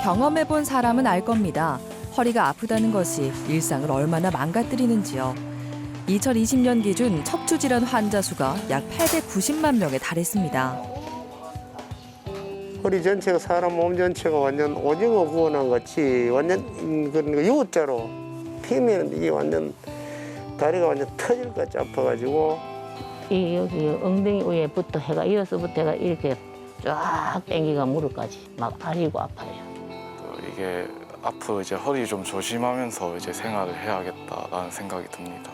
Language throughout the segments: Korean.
경험해본 사람은 알 겁니다. 허리가 아프다는 것이 일상을 얼마나 망가뜨리는지요. 2020년 기준 척추질환 환자 수가 약 890만 명에 달했습니다. 허리 전체가 사람 몸 전체가 완전 오징어 구워놓은 같이 완전 그런 U자로 피면 이게 완전 다리가 완전 터질 것 같이 아파가지고 이 여기 엉덩이 위에부터 해가 이어서부터 해가 이렇게 쫙 땡기가 무릎까지 막 아리고 아파요. 이게 앞으로 이제 허리 좀 조심하면서 이제 생활을 해야겠다라는 생각이 듭니다.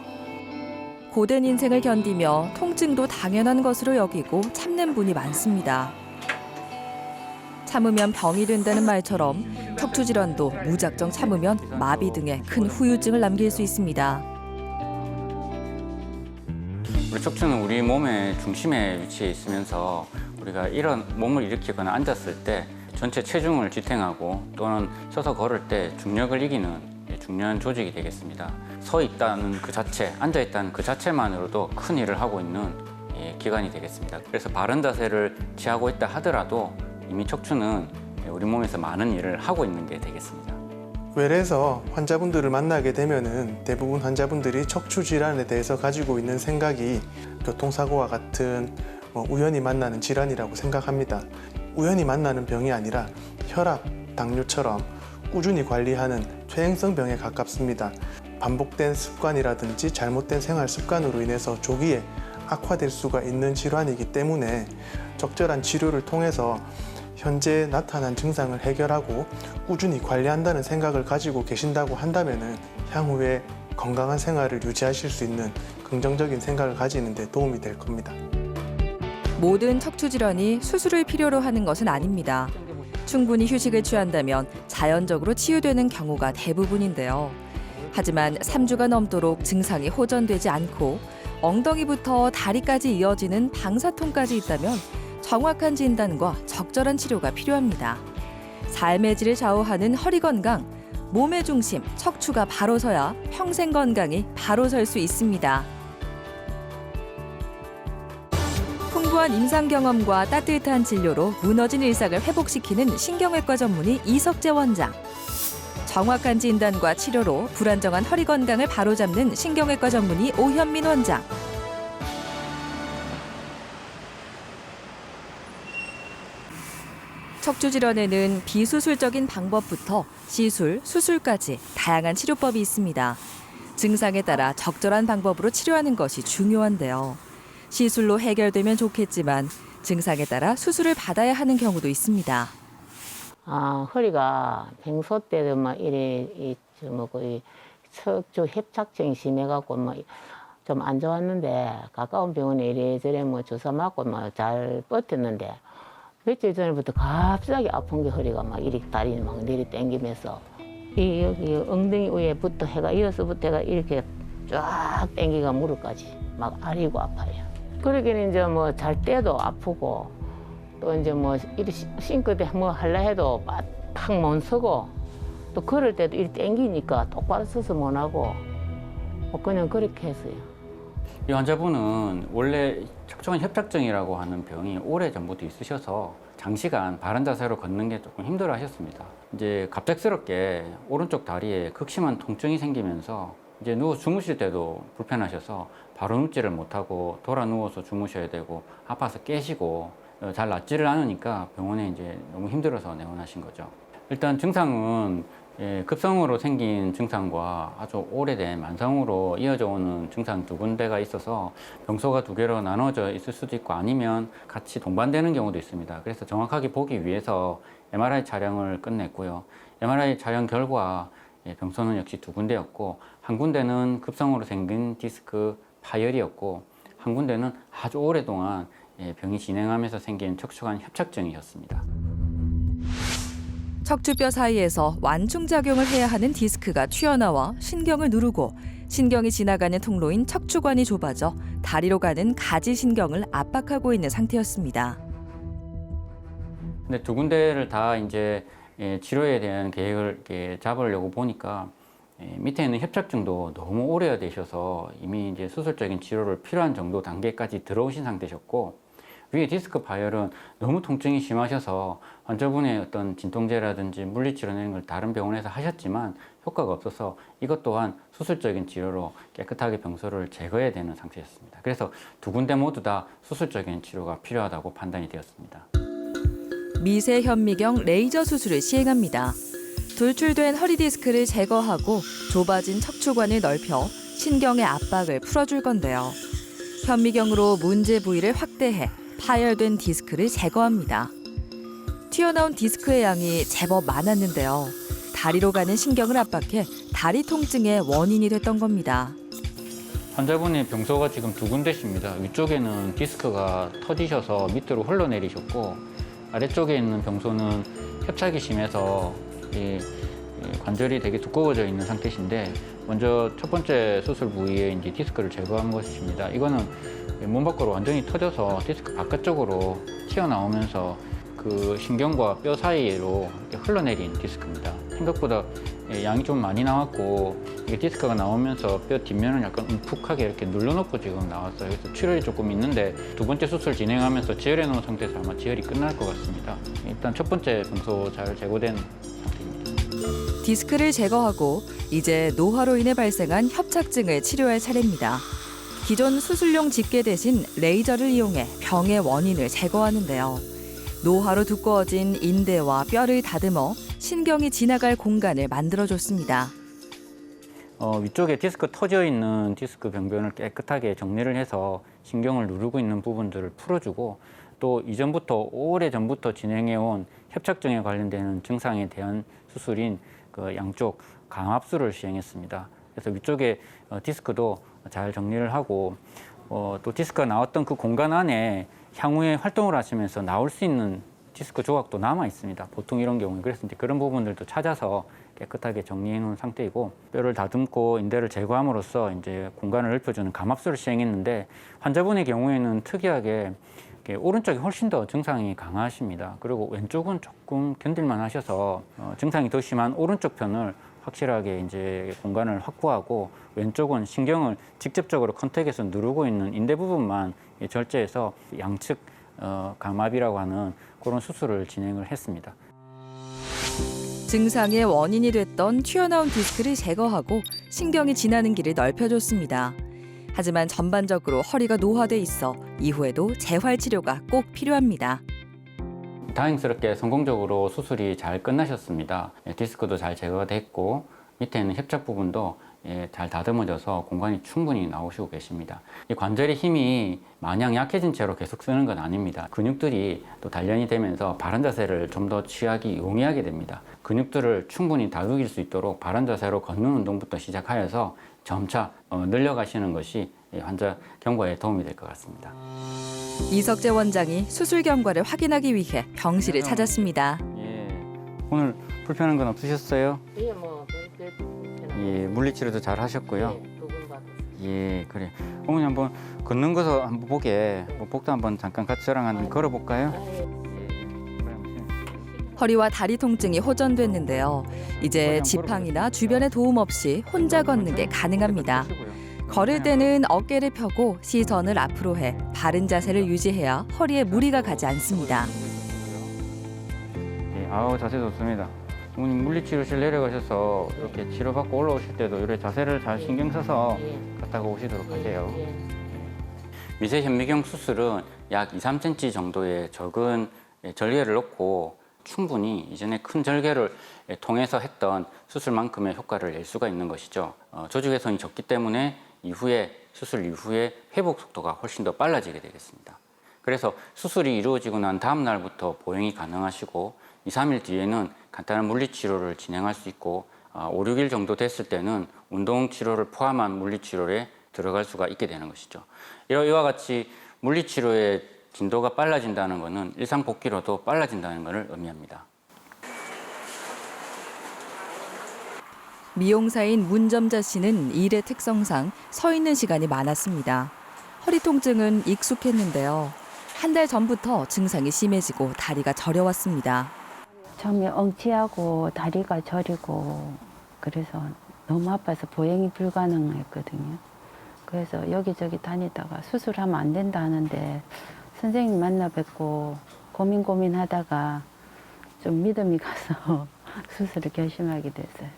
고된 인생을 견디며 통증도 당연한 것으로 여기고 참는 분이 많습니다. 참으면 병이 된다는 말처럼 척추질환도 무작정 참으면 마비 등의 큰 후유증을 남길 수 있습니다. 우리 척추는 우리 몸의 중심에 위치해 있으면서 우리가 몸을 일으키거나 앉았을 때 전체 체중을 지탱하고 또는 서서 걸을 때 중력을 이기는 중요한 조직이 되겠습니다. 서 있다는 그 자체, 앉아 있다는 그 자체만으로도 큰 일을 하고 있는 기관이 되겠습니다. 그래서 바른 자세를 취하고 있다 하더라도 이미 척추는 우리 몸에서 많은 일을 하고 있는 게 되겠습니다. 외래에서 환자분들을 만나게 되면은 대부분 환자분들이 척추 질환에 대해서 가지고 있는 생각이 교통사고와 같은 우연히 만나는 질환이라고 생각합니다. 우연히 만나는 병이 아니라 혈압, 당뇨처럼 꾸준히 관리하는 퇴행성 병에 가깝습니다. 반복된 습관이라든지 잘못된 생활 습관으로 인해서 조기에 악화될 수가 있는 질환이기 때문에 적절한 치료를 통해서 현재 나타난 증상을 해결하고 꾸준히 관리한다는 생각을 가지고 계신다고 한다면 향후에 건강한 생활을 유지하실 수 있는 긍정적인 생각을 가지는 데 도움이 될 겁니다. 모든 척추질환이 수술을 필요로 하는 것은 아닙니다. 충분히 휴식을 취한다면 자연적으로 치유되는 경우가 대부분인데요. 하지만 3주가 넘도록 증상이 호전되지 않고 엉덩이부터 다리까지 이어지는 방사통까지 있다면 정확한 진단과 적절한 치료가 필요합니다. 삶의 질을 좌우하는 허리 건강, 몸의 중심, 척추가 바로 서야 평생 건강이 바로 설 수 있습니다. 풍부한 임상 경험과 따뜻한 진료로 무너진 일상을 회복시키는 신경외과 전문의 이석재 원장. 정확한 진단과 치료로 불안정한 허리 건강을 바로잡는 신경외과 전문의 오현민 원장. 척추 질환에는 비수술적인 방법부터 시술, 수술까지 다양한 치료법이 있습니다. 증상에 따라 적절한 방법으로 치료하는 것이 중요한데요. 시술로 해결되면 좋겠지만 증상에 따라 수술을 받아야 하는 경우도 있습니다. 허리가 평소 때도 막 이래 이 척추 협착증이 심해갖고 뭐 좀 안 좋았는데 가까운 병원에 이래저래 뭐 주사 맞고 뭐 잘 버텼는데 며칠 전부터 갑자기 아픈 게 허리가 막 이렇게 다리 막 내리 땡기면서 이 여기 엉덩이 위에부터 해가 이어서부터 해가 이렇게 쫙 땡기가 무릎까지 막 아리고 아파요. 그러기는 이제 뭐 잘 때도 아프고 또 이제 뭐 이렇게 싱크대 뭐 할라 해도 팍 못 서고 또 걸을 때도 이렇게 땡기니까 똑바로 서서 못 하고 그냥 그렇게 했어요. 이 환자분은 원래 척추관 협착증이라고 하는 병이 오래 전부터 있으셔서 장시간 바른 자세로 걷는 게 조금 힘들어 하셨습니다. 이제 갑작스럽게 오른쪽 다리에 극심한 통증이 생기면서 이제 누워 주무실 때도 불편하셔서 바로 눕지를 못하고 돌아 누워서 주무셔야 되고 아파서 깨시고 잘 낫지를 않으니까 병원에 이제 너무 힘들어서 내원하신 거죠. 일단 증상은 급성으로 생긴 증상과 아주 오래된 만성으로 이어져 오는 증상 두 군데가 있어서 병소가 두 개로 나눠져 있을 수도 있고 아니면 같이 동반되는 경우도 있습니다. 그래서 정확하게 보기 위해서 MRI 촬영을 끝냈고요. MRI 촬영 결과 병소는 역시 두 군데였고 한 군데는 급성으로 생긴 디스크 파열이었고 한 군데는 아주 오랫동안 병이 진행하면서 생긴 척추관 협착증이었습니다. 척추뼈 사이에서 완충작용을 해야 하는 디스크가 튀어나와 신경을 누르고 신경이 지나가는 통로인 척추관이 좁아져 다리로 가는 가지신경을 압박하고 있는 상태였습니다. 근데 두 군데를 다 이제 치료에 대한 계획을 잡으려고 보니까 밑에 있는 협착증도 너무 오래되셔서 이미 이제 수술적인 치료를 필요한 정도 단계까지 들어오신 상태셨고 위에 디스크 파열은 너무 통증이 심하셔서 환자분의 어떤 진통제라든지 물리치료 이런 걸 다른 병원에서 하셨지만 효과가 없어서 이것 또한 수술적인 치료로 깨끗하게 병소를 제거해야 되는 상태였습니다. 그래서 두 군데 모두 다 수술적인 치료가 필요하다고 판단이 되었습니다. 미세 현미경 레이저 수술을 시행합니다. 돌출된 허리 디스크를 제거하고 좁아진 척추관을 넓혀 신경의 압박을 풀어줄 건데요. 현미경으로 문제 부위를 확대해 파열된 디스크를 제거합니다. 튀어나온 디스크의 양이 제법 많았는데요. 다리로 가는 신경을 압박해 다리 통증의 원인이 됐던 겁니다. 환자분의 병소가 지금 두 군데십니다. 위쪽에는 디스크가 터지셔서 밑으로 흘러내리셨고 아래쪽에 있는 병소는 협착이 심해서 이 관절이 되게 두꺼워져 있는 상태신데 먼저 첫 번째 수술 부위에 이제 디스크를 제거한 것입니다. 이거는 몸 밖으로 완전히 터져서 디스크 바깥쪽으로 튀어나오면서 그 신경과 뼈 사이로 이렇게 흘러내린 디스크입니다. 생각보다 양이 좀 많이 나왔고 이게 디스크가 나오면서 뼈 뒷면을 약간 움푹하게 이렇게 눌러놓고 지금 나왔어요. 그래서 출혈이 조금 있는데 두 번째 수술 진행하면서 지혈해 놓은 상태에서 아마 지혈이 끝날 것 같습니다. 일단 첫 번째 병소 잘 제거된 상태입니다. 디스크를 제거하고 이제 노화로 인해 발생한 협착증을 치료할 차례입니다. 기존 수술용 집게 대신 레이저를 이용해 병의 원인을 제거하는데요. 노화로 두꺼워진 인대와 뼈를 다듬어 신경이 지나갈 공간을 만들어줬습니다. 위쪽에 디스크 터져 있는 디스크 병변을 깨끗하게 정리를 해서 신경을 누르고 있는 부분들을 풀어주고 또 이전부터 오래전부터 진행해온 협착증에 관련되는 증상에 대한 수술인 그 양쪽 강압술을 시행했습니다. 그래서 위쪽에 디스크도 잘 정리를 하고 또 디스크가 나왔던 그 공간 안에 향후에 활동을 하시면서 나올 수 있는 디스크 조각도 남아 있습니다. 보통 이런 경우에 그래서 이제 그런 부분들도 찾아서 깨끗하게 정리해 놓은 상태이고 뼈를 다듬고 인대를 제거함으로써 이제 공간을 넓혀주는 감압술을 시행했는데 환자분의 경우에는 특이하게 오른쪽이 훨씬 더 증상이 강하십니다. 그리고 왼쪽은 조금 견딜만 하셔서 증상이 더 심한 오른쪽 편을 확실하게 이제 공간을 확보하고 왼쪽은 신경을 직접적으로 컨택해서 누르고 있는 인대 부분만 절제해서 양측 감압이라고 하는 그런 수술을 진행을 했습니다. 증상의 원인이 됐던 튀어나온 디스크를 제거하고 신경이 지나는 길을 넓혀줬습니다. 하지만 전반적으로 허리가 노화돼 있어 이후에도 재활 치료가 꼭 필요합니다. 다행스럽게 성공적으로 수술이 잘 끝나셨습니다. 디스크도 잘 제거가 됐고 밑에 있는 협착 부분도 잘 다듬어져서 공간이 충분히 나오시고 계십니다. 이 관절의 힘이 마냥 약해진 채로 계속 쓰는 건 아닙니다. 근육들이 또 단련이 되면서 바른 자세를 좀 더 취하기 용이하게 됩니다. 근육들을 충분히 다독일 수 있도록 바른 자세로 걷는 운동부터 시작하여서 점차 늘려가시는 것이 환자 경과에 도움이 될 것 같습니다. 이석재 원장이 수술 경과를 확인하기 위해 병실을 찾았습니다. 오늘 불편한 건 없으셨어요? 예, 뭐 물리치료도 잘 하셨고요. 두분 받았어요. 예, 그래. 어머니 한번 걷는 것을 한번 보게. 복도 한번 잠깐 같이 저랑 한번 걸어볼까요? 허리와 다리 통증이 호전됐는데요. 이제 지팡이나 주변의 도움 없이 혼자 걷는 게 가능합니다. 걸을 때는 어깨를 펴고 시선을 앞으로 해 바른 자세를 유지해야 허리에 무리가 가지 않습니다. 예, 아우 자세 좋습니다. 어머님 물리치료실 내려가셔서 이렇게 치료받고 올라오실 때도 이렇게 자세를 잘 신경 써서 갔다가 오시도록 하세요. 미세 현미경 수술은 약 2, 3cm 정도의 적은 절개를 놓고 충분히 이전에 큰 절개를 통해서 했던 수술만큼의 효과를 낼 수가 있는 것이죠. 조직 훼손이 적기 때문에 수술 이후에 회복 속도가 훨씬 더 빨라지게 되겠습니다. 그래서 수술이 이루어지고 난 다음 날부터 보행이 가능하시고 2, 3일 뒤에는 간단한 물리치료를 진행할 수 있고 5, 6일 정도 됐을 때는 운동치료를 포함한 물리치료에 들어갈 수가 있게 되는 것이죠. 이와 같이 물리치료의 진도가 빨라진다는 것은 일상복귀로도 빨라진다는 것을 의미합니다. 미용사인 문점자 씨는 일의 특성상 서 있는 시간이 많았습니다. 허리 통증은 익숙했는데요. 한 달 전부터 증상이 심해지고 다리가 저려왔습니다. 처음에 엉치하고 다리가 저리고 그래서 너무 아파서 보행이 불가능했거든요. 그래서 여기저기 다니다가 수술하면 안 된다 하는데 선생님 만나 뵙고 고민하다가 좀 믿음이 가서 수술을 결심하게 됐어요.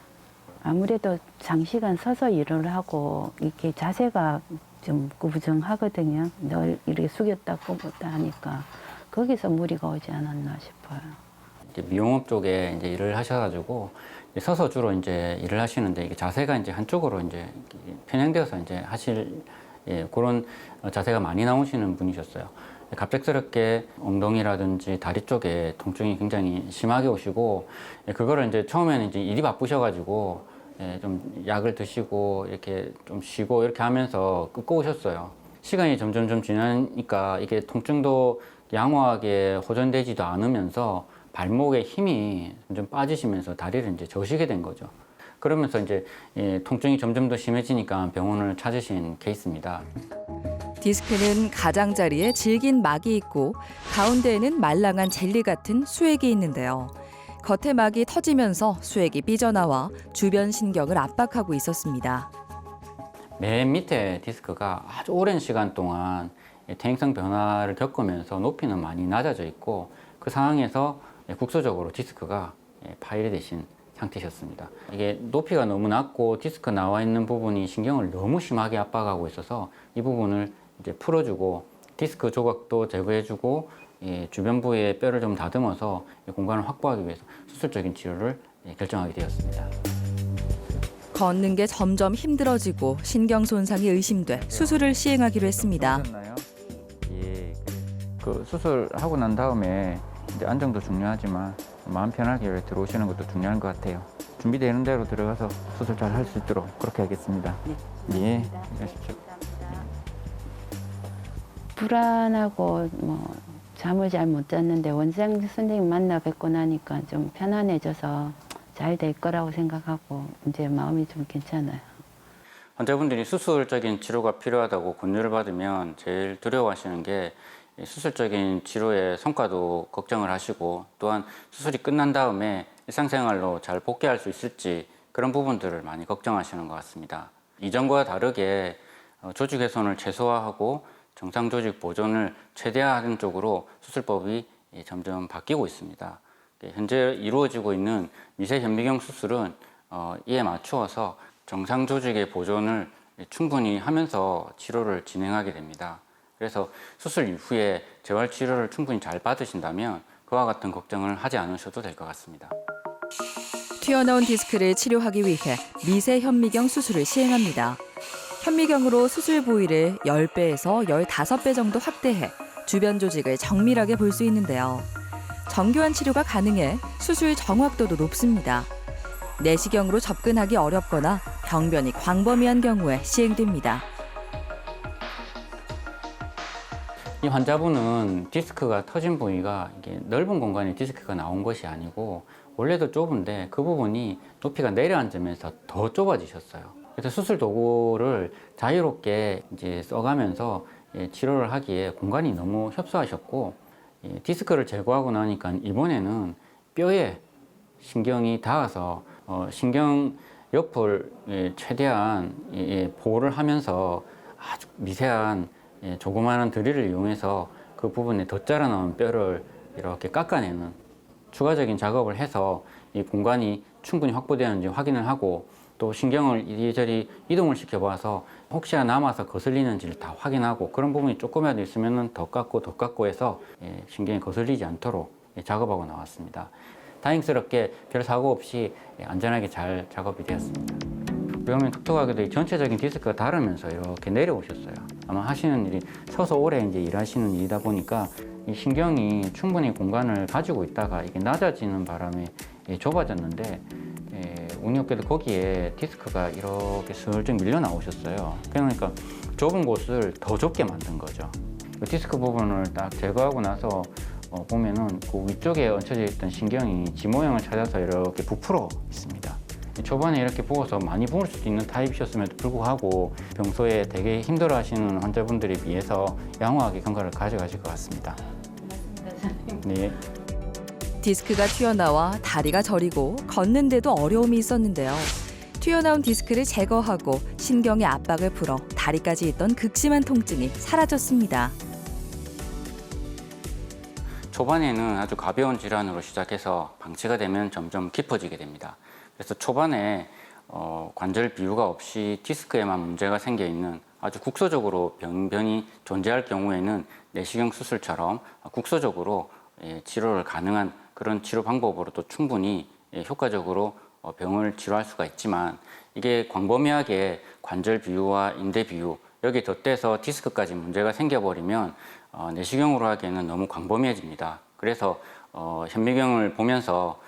아무래도 장시간 서서 일을 하고 이렇게 자세가 좀 구부정하거든요. 늘 이렇게 숙였다 굽었다 하니까 거기서 무리가 오지 않았나 싶어요. 이제 미용업 쪽에 이제 일을 하셔가지고 이제 서서 주로 이제 일을 하시는데 이게 자세가 이제 한쪽으로 이제 편향되어서 이제 하실 그런 자세가 많이 나오시는 분이셨어요. 갑작스럽게 엉덩이라든지 다리 쪽에 통증이 굉장히 심하게 오시고 그거를 이제 처음에는 이제 일이 바쁘셔가지고 좀 약을 드시고 이렇게 좀 쉬고 이렇게 하면서 끊고 오셨어요. 시간이 점점 좀 지나니까 이게 통증도 양호하게 호전되지도 않으면서 발목에 힘이 점점 빠지시면서 다리를 이제 저시게 된 거죠. 그러면서 이제 통증이 점점 더 심해지니까 병원을 찾으신 케이스입니다. 디스크는 가장자리에 질긴 막이 있고 가운데에는 말랑한 젤리 같은 수액이 있는데요. 겉에 막이 터지면서 수액이 삐져나와 주변 신경을 압박하고 있었습니다. 맨 밑에 디스크가 아주 오랜 시간 동안 퇴행성 변화를 겪으면서 높이는 많이 낮아져 있고 그 상황에서 국소적으로 디스크가 파열이 되신 상태셨습니다. 이게 높이가 너무 낮고 디스크 나와 있는 부분이 신경을 너무 심하게 압박하고 있어서 이 부분을 이제 풀어주고 디스크 조각도 제거해주고 주변 부위에 뼈를 좀 다듬어서 공간을 확보하기 위해서 수술적인 치료를 결정하게 되었습니다. 걷는 게 점점 힘들어지고 신경 손상이 의심돼 수술을 시행하기로 했습니다. 예, 그 수술하고 난 다음에 이제 안정도 중요하지만 마음 편하게 들어오시는 것도 중요한 것 같아요. 준비되는 대로 들어가서 수술 잘 할 수 있도록 그렇게 하겠습니다. 예, 하십시오. 불안하고 잠을 잘 못 잤는데 원장 선생님 만나 뵙고 나니까 좀 편안해져서 잘 될 거라고 생각하고 이제 마음이 좀 괜찮아요. 환자분들이 수술적인 치료가 필요하다고 권유를 받으면 제일 두려워하시는 게 수술적인 치료의 성과도 걱정을 하시고 또한 수술이 끝난 다음에 일상생활로 잘 복귀할 수 있을지 그런 부분들을 많이 걱정하시는 것 같습니다. 이전과 다르게 조직 훼손을 최소화하고 정상 조직 보존을 최대화하는 쪽으로 수술법이 점점 바뀌고 있습니다. 현재 이루어지고 있는 미세 현미경 수술은 이에 맞추어서 정상 조직의 보존을 충분히 하면서 치료를 진행하게 됩니다. 그래서 수술 이후에 재활 치료를 충분히 잘 받으신다면 그와 같은 걱정을 하지 않으셔도 될 것 같습니다. 튀어나온 디스크를 치료하기 위해 미세 현미경 수술을 시행합니다. 현미경으로 수술 부위를 10배에서 15배 정도 확대해 주변 조직을 정밀하게 볼 수 있는데요. 정교한 치료가 가능해 수술 정확도도 높습니다. 내시경으로 접근하기 어렵거나 병변이 광범위한 경우에 시행됩니다. 이 환자분은 디스크가 터진 부위가 이게 넓은 공간에 디스크가 나온 것이 아니고 원래도 좁은데 그 부분이 높이가 내려앉으면서 더 좁아지셨어요. 그래서 수술 도구를 자유롭게 이제 써가면서 치료를 하기에 공간이 너무 협소하셨고 디스크를 제거하고 나니까 이번에는 뼈에 신경이 닿아서 신경 옆을 최대한 보호를 하면서 아주 미세한 조그마한 드릴을 이용해서 그 부분에 덧자라 나온 뼈를 이렇게 깎아내는 추가적인 작업을 해서 이 공간이 충분히 확보되었는지 확인을 하고 또 신경을 이리저리 이동을 시켜봐서 혹시나 남아서 거슬리는지를 다 확인하고 그런 부분이 조금이라도 있으면 더 깎고 해서 신경이 거슬리지 않도록 작업하고 나왔습니다. 다행스럽게 별 사고 없이 안전하게 잘 작업이 되었습니다. 그러면 독특하게도 이 전체적인 디스크가 다르면서 이렇게 내려오셨어요. 아마 하시는 일이 서서 오래 이제 일하시는 일이다 보니까 이 신경이 충분히 공간을 가지고 있다가 이게 낮아지는 바람에 좁아졌는데 운이 없게도 거기에 디스크가 이렇게 슬쩍 밀려 나오셨어요. 그러니까 좁은 곳을 더 좁게 만든 거죠. 디스크 부분을 딱 제거하고 나서 보면은 그 위쪽에 얹혀져 있던 신경이 지 모양을 찾아서 이렇게 부풀어 있습니다. 초반에 이렇게 부어서 많이 부을 수도 있는 타입이셨음에도 불구하고 평소에 되게 힘들어하시는 환자분들에 비해서 양호하게 경과를 가져가실 것 같습니다. 네. 디스크가 튀어나와 다리가 저리고 걷는데도 어려움이 있었는데요. 튀어나온 디스크를 제거하고 신경의 압박을 풀어 다리까지 있던 극심한 통증이 사라졌습니다. 초반에는 아주 가벼운 질환으로 시작해서 방치가 되면 점점 깊어지게 됩니다. 그래서 초반에 관절 비유가 없이 디스크에만 문제가 생겨 있는 아주 국소적으로 병변이 존재할 경우에는 내시경 수술처럼 국소적으로 치료를 가능한 그런 치료 방법으로도 충분히 효과적으로 병을 치료할 수가 있지만, 이게 광범위하게 관절 비유와 인대 비유, 여기 덧대서 디스크까지 문제가 생겨버리면 내시경으로 하기에는 너무 광범위해집니다. 그래서 현미경을 보면서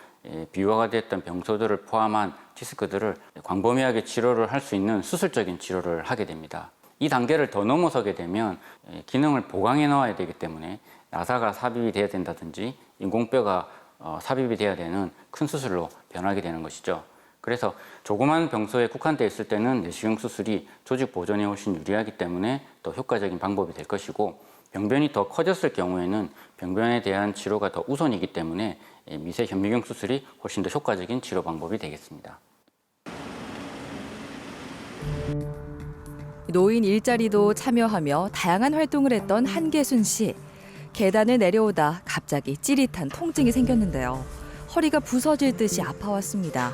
비유화가 됐던 병소들을 포함한 디스크들을 광범위하게 치료를 할 수 있는 수술적인 치료를 하게 됩니다. 이 단계를 더 넘어서게 되면 기능을 보강해 넣어야 되기 때문에 나사가 삽입이 돼야 된다든지 인공뼈가 삽입이 돼야 되는 큰 수술로 변하게 되는 것이죠. 그래서 조그만 병소에 국한되어 있을 때는 내시경 수술이 조직 보존에 훨씬 유리하기 때문에 더 효과적인 방법이 될 것이고, 병변이 더 커졌을 경우에는 병변에 대한 치료가 더 우선이기 때문에 미세 현미경 수술이 훨씬 더 효과적인 치료 방법이 되겠습니다. 노인 일자리도 참여하며 다양한 활동을 했던 한계순 씨. 계단을 내려오다 갑자기 찌릿한 통증이 생겼는데요. 허리가 부서질 듯이 아파왔습니다.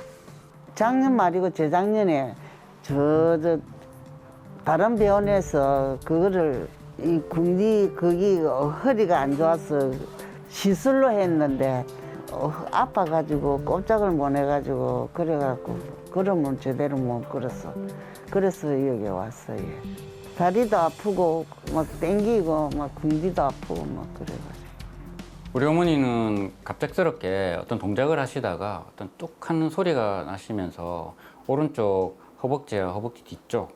작년 말이고 재작년에 저 다른 병원에서 그거를 이 궁디 거기 허리가 안 좋아서 시술로 했는데 아파가지고 꼼짝을 못 해가지고 그래갖고 걸으면 제대로 못 걸었어. 그래서 여기 왔어요. 다리도 아프고 막 땡기고 막 궁디도 아프고 막 그래가지고. 우리 어머니는 갑작스럽게 어떤 동작을 하시다가 어떤 뚝 하는 소리가 나시면서 오른쪽 허벅지와 허벅지 뒤쪽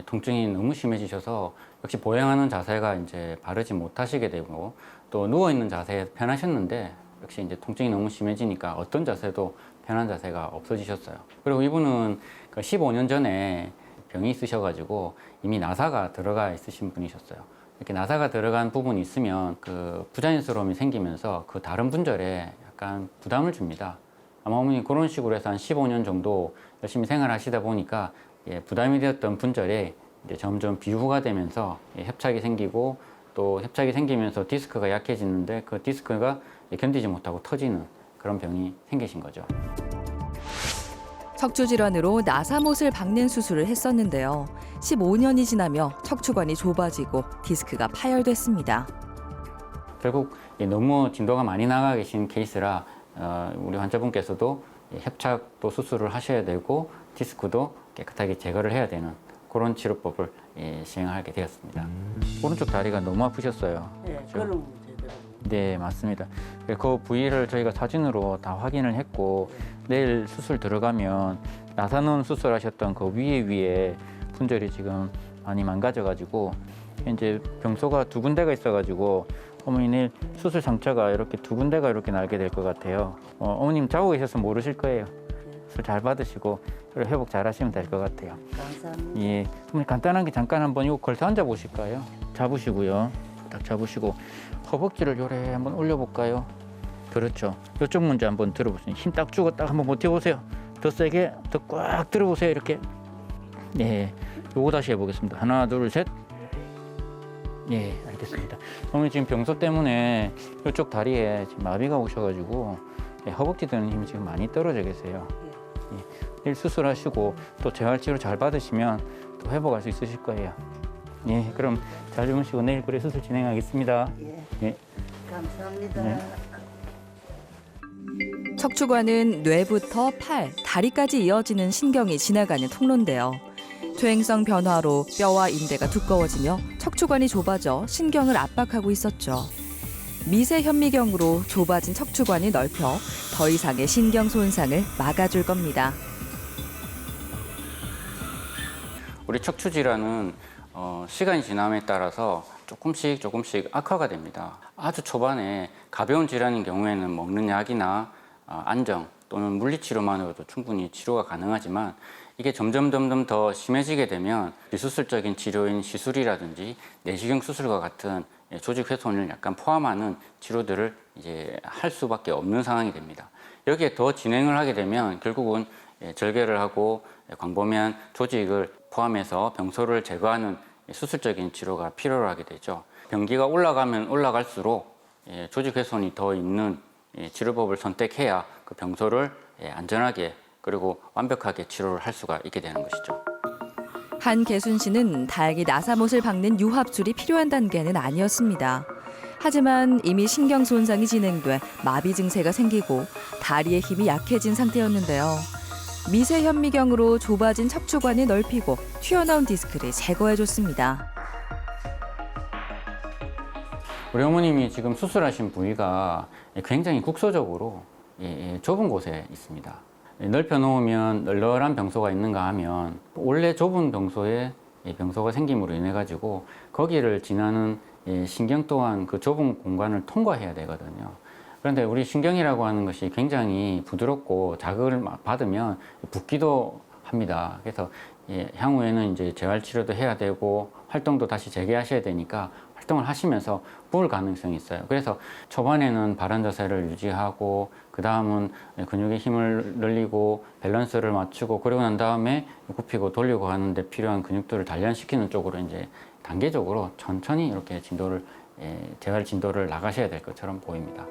통증이 너무 심해지셔서 역시 보행하는 자세가 이제 바르지 못하시게 되고, 또 누워 있는 자세에 편하셨는데 역시 이제 통증이 너무 심해지니까 어떤 자세도 편한 자세가 없어지셨어요. 그리고 이분은 15년 전에 병이 있으셔가지고 이미 나사가 들어가 있으신 분이셨어요. 이렇게 나사가 들어간 부분이 있으면 그 부자연스러움이 생기면서 그 다른 분절에 약간 부담을 줍니다. 아마 어머니 그런 식으로 해서 한 15년 정도 열심히 생활하시다 보니까 부담이 되었던 분절에 이제 점점 비후가 되면서 협착이 생기고, 또 협착이 생기면서 디스크가 약해지는데 그 디스크가 견디지 못하고 터지는 그런 병이 생기신 거죠. 척추 질환으로 나사못을 박는 수술을 했었는데요. 15년이 지나며 척추관이 좁아지고 디스크가 파열됐습니다. 결국 너무 진도가 많이 나가 계신 케이스라 우리 환자분께서도 협착도 수술을 하셔야 되고 디스크도 깨끗하게 제거를 해야 되는 그런 치료법을 시행하게 되었습니다. 오른쪽 다리가 너무 아프셨어요. 네, 그렇죠? 네, 맞습니다. 그 부위를 저희가 사진으로 다 확인을 했고, 내일 수술 들어가면 나사놓은 수술하셨던 그 위에 분절이 지금 많이 망가져가지고 이제 병소가 2군데가 있어가지고 어머니 내일 수술 상처가 이렇게 2군데가 이렇게 날게 될 것 같아요. 어머님 자고 계셔서 모르실 거예요. 수술 잘 받으시고 회복 잘 하시면 될 것 같아요. 감사합니다. 예, 어머니 간단하게 잠깐 한번 이거 걸터 앉아 보실까요? 잡으시고요. 딱 잡으시고 허벅지를 요래 한번 올려볼까요? 그렇죠. 이쪽 문제 한번 들어보세요. 힘 딱 주고 딱 한번 버텨보세요. 더 세게, 더 꽉 들어보세요. 이렇게. 네, 요거 다시 해보겠습니다. 하나, 둘, 셋. 예, 알겠습니다. 어머니 지금 병소 때문에 이쪽 다리에 지금 마비가 오셔가지고 허벅지 드는 힘이 지금 많이 떨어져 계세요. 예, 내일 수술하시고 또 재활치료 잘 받으시면 또 회복할 수 있으실 거예요. 예, 그럼 잘 주무시고 내일 그래 수술 진행하겠습니다. 예. 감사합니다. 네. 척추관은 뇌부터 팔, 다리까지 이어지는 신경이 지나가는 통로인데요. 퇴행성 변화로 뼈와 인대가 두꺼워지며 척추관이 좁아져 신경을 압박하고 있었죠. 미세 현미경으로 좁아진 척추관을 넓혀 더 이상의 신경 손상을 막아줄 겁니다. 우리 척추 질환은 시간이 지남에 따라서 조금씩 악화가 됩니다. 아주 초반에 가벼운 질환인 경우에는 먹는 약이나 안정 또는 물리치료만으로도 충분히 치료가 가능하지만, 이게 점점 더 심해지게 되면 비수술적인 치료인 시술이라든지 내시경 수술과 같은 조직 훼손을 약간 포함하는 치료들을 이제 할 수밖에 없는 상황이 됩니다. 여기에 더 진행을 하게 되면 결국은 절개를 하고 광범위한 조직을 포함해서 병소를 제거하는 수술적인 치료가 필요로 하게 되죠. 병기가 올라가면 올라갈수록 조직 훼손이 더 있는 치료법을 선택해야 그 병소를 안전하게 그리고 완벽하게 치료를 할 수가 있게 되는 것이죠. 한계순 씨는 다행히 나사못을 박는 유합술이 필요한 단계는 아니었습니다. 하지만 이미 신경 손상이 진행돼 마비 증세가 생기고 다리의 힘이 약해진 상태였는데요. 미세 현미경으로 좁아진 척추관을 넓히고 튀어나온 디스크를 제거해줬습니다. 우리 어머님이 지금 수술하신 부위가 굉장히 국소적으로 좁은 곳에 있습니다. 넓혀 놓으면 널널한 병소가 있는가 하면 원래 좁은 병소에 병소가 생김으로 인해 가지고 거기를 지나는 신경 또한 그 좁은 공간을 통과해야 되거든요. 그런데 우리 신경이라고 하는 것이 굉장히 부드럽고 자극을 받으면 붓기도 합니다. 그래서 향후에는 이제 재활 치료도 해야 되고 활동도 다시 재개하셔야 되니까 활동을 하시면서 부을 가능성이 있어요. 그래서 초반에는 바른 자세를 유지하고 그 다음은 근육의 힘을 늘리고 밸런스를 맞추고 그러고 난 다음에 굽히고 돌리고 하는데 필요한 근육들을 단련시키는 쪽으로 이제 단계적으로 천천히 이렇게 재활 진도를 나가셔야 될 것처럼 보입니다.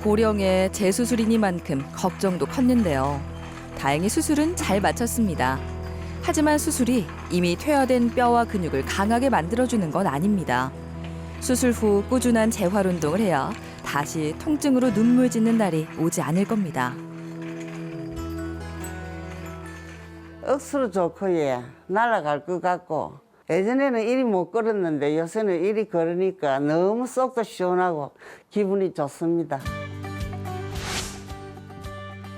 고령의 재수술이니만큼 걱정도 컸는데요. 다행히 수술은 잘 마쳤습니다. 하지만 수술이 이미 퇴화된 뼈와 근육을 강하게 만들어주는 건 아닙니다. 수술 후 꾸준한 재활 운동을 해야 다시 통증으로 눈물 짓는 날이 오지 않을 겁니다. 억수로 좋고 날아갈 것 같고 예전에는 이리 못 걸었는데 요새는 이리 걸으니까 너무 속도 시원하고 기분이 좋습니다.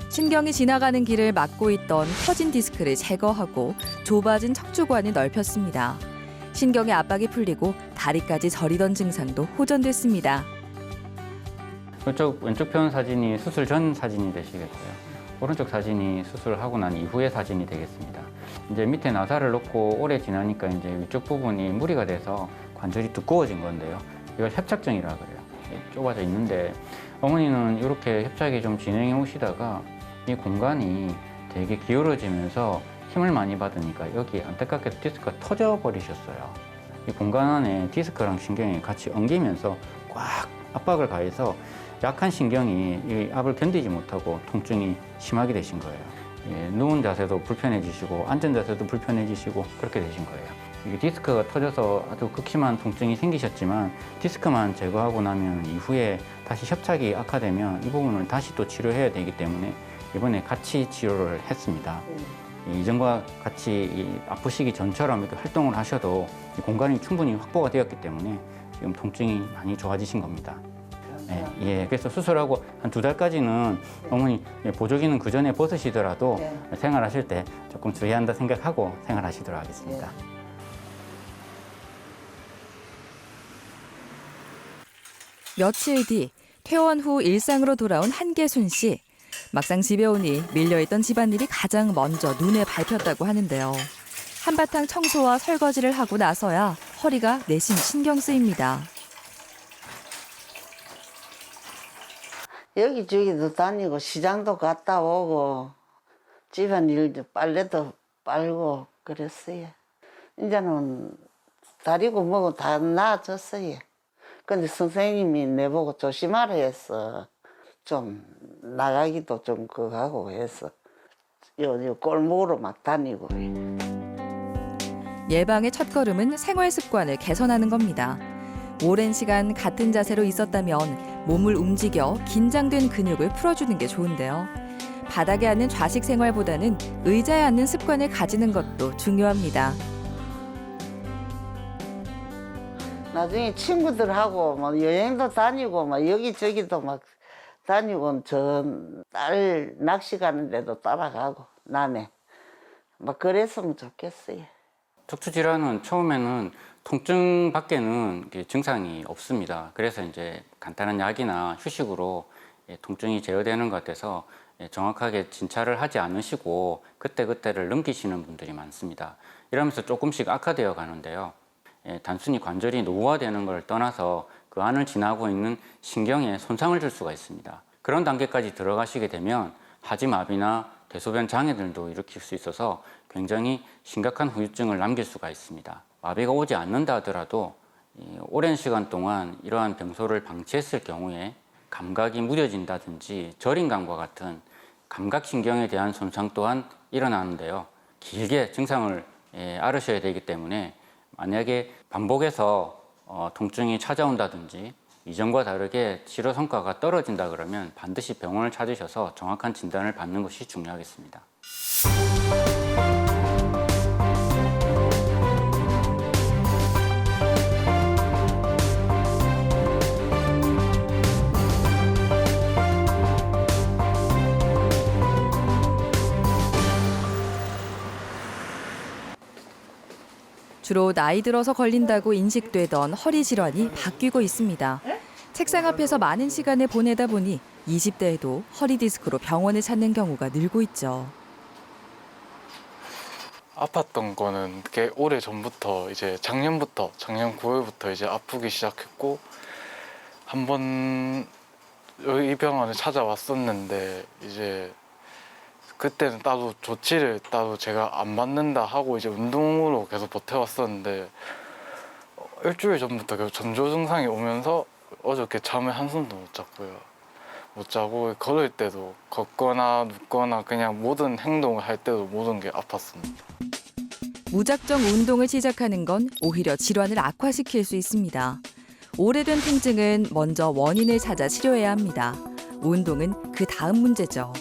신경이 지나가는 길을 막고 있던 터진 디스크를 제거하고 좁아진 척추관을 넓혔습니다. 신경의 압박이 풀리고 다리까지 저리던 증상도 호전됐습니다. 왼쪽 편 사진이 수술 전 사진이 되시겠고요. 오른쪽 사진이 수술하고 난 이후의 사진이 되겠습니다. 이제 밑에 나사를 놓고 오래 지나니까 이제 위쪽 부분이 무리가 돼서 관절이 두꺼워진 건데요. 이걸 협착증이라 그래요. 좁아져 있는데 어머니는 이렇게 협착이 좀 진행해 오시다가 이 공간이 되게 기울어지면서 힘을 많이 받으니까 여기 안타깝게도 디스크가 터져 버리셨어요. 이 공간 안에 디스크랑 신경이 같이 엉기면서 꽉 압박을 가해서 약한 신경이 이 압을 견디지 못하고 통증이 심하게 되신 거예요. 누운 자세도 불편해지시고 앉은 자세도 불편해지시고 그렇게 되신 거예요. 이게 디스크가 터져서 아주 극심한 통증이 생기셨지만 디스크만 제거하고 나면 이후에 다시 협착이 악화되면 이 부분을 다시 또 치료해야 되기 때문에 이번에 같이 치료를 했습니다. 이전과 같이 아프시기 전처럼 이렇게 활동을 하셔도 이 공간이 충분히 확보가 되었기 때문에 지금 통증이 많이 좋아지신 겁니다. 그래서 수술하고 한 2달까지는 어머니 보조기는 그 전에 벗으시더라도 생활하실 때 조금 주의한다 생각하고 생활하시도록 하겠습니다. 며칠 뒤 퇴원 후 일상으로 돌아온 한계순 씨. 막상 집에 오니 밀려있던 집안일이 가장 먼저 눈에 밟혔다고 하는데요. 한바탕 청소와 설거지를 하고 나서야 허리가 내심 신경 쓰입니다. 여기저기도 다니고 시장도 갔다 오고 집안일도 빨래도 빨고 그랬어요. 이제는 다리고 뭐고 다 나아졌어요. 근데 선생님이 내보고 조심하라 해서 좀 나가기도 좀 그거하고 해서 요 골목으로 막 다니고. 예방의 첫걸음은 생활 습관을 개선하는 겁니다. 오랜 시간 같은 자세로 있었다면 몸을 움직여 긴장된 근육을 풀어주는 게 좋은데요. 바닥에 앉는 좌식 생활보다는 의자에 앉는 습관을 가지는 것도 중요합니다. 나중에 친구들하고 뭐 여행도 다니고 막 여기저기도 막 다니고 저 딸 낚시 가는 데도 따라가고 남해 막 그랬으면 좋겠어요. 척추 질환은 처음에는 통증밖에는 증상이 없습니다. 그래서 이제 간단한 약이나 휴식으로 통증이 제어되는 것 같아서 정확하게 진찰을 하지 않으시고 그때그때를 넘기시는 분들이 많습니다. 이러면서 조금씩 악화되어 가는데요. 단순히 관절이 노후화되는 걸 떠나서 그 안을 지나고 있는 신경에 손상을 줄 수가 있습니다. 그런 단계까지 들어가시게 되면 하지마비나 대소변 장애들도 일으킬 수 있어서 굉장히 심각한 후유증을 남길 수가 있습니다. 마비가 오지 않는다 하더라도 오랜 시간 동안 이러한 병소를 방치했을 경우에 감각이 무뎌진다든지 저림감과 같은 감각신경에 대한 손상 또한 일어나는데요. 길게 증상을 앓으셔야 되기 때문에 만약에 반복해서 통증이 찾아온다든지 이전과 다르게 치료 성과가 떨어진다 그러면 반드시 병원을 찾으셔서 정확한 진단을 받는 것이 중요하겠습니다. 주로 나이 들어서 걸린다고 인식되던 허리 질환이 바뀌고 있습니다. 책상 앞에서 많은 시간을 보내다 보니 20대에도 허리 디스크로 병원을 찾는 경우가 늘고 있죠. 아팠던 거는 꽤 오래 전부터 이제 작년 9월부터 이제 아프기 시작했고 한 번 여기 이 병원에 찾아왔었는데 이제 그때는 따로 조치를 제가 안 받는다 하고 이제 운동으로 계속 버텨왔었는데 일주일 전부터 계속 전조 증상이 오면서 어저께 잠을 한숨도 못 잤고요. 못 자고 걸을 때도 걷거나 눕거나 그냥 모든 행동을 할 때도 모든 게 아팠습니다. 무작정 운동을 시작하는 건 오히려 질환을 악화시킬 수 있습니다. 오래된 통증은 먼저 원인을 찾아 치료해야 합니다. 운동은 그 다음 문제죠.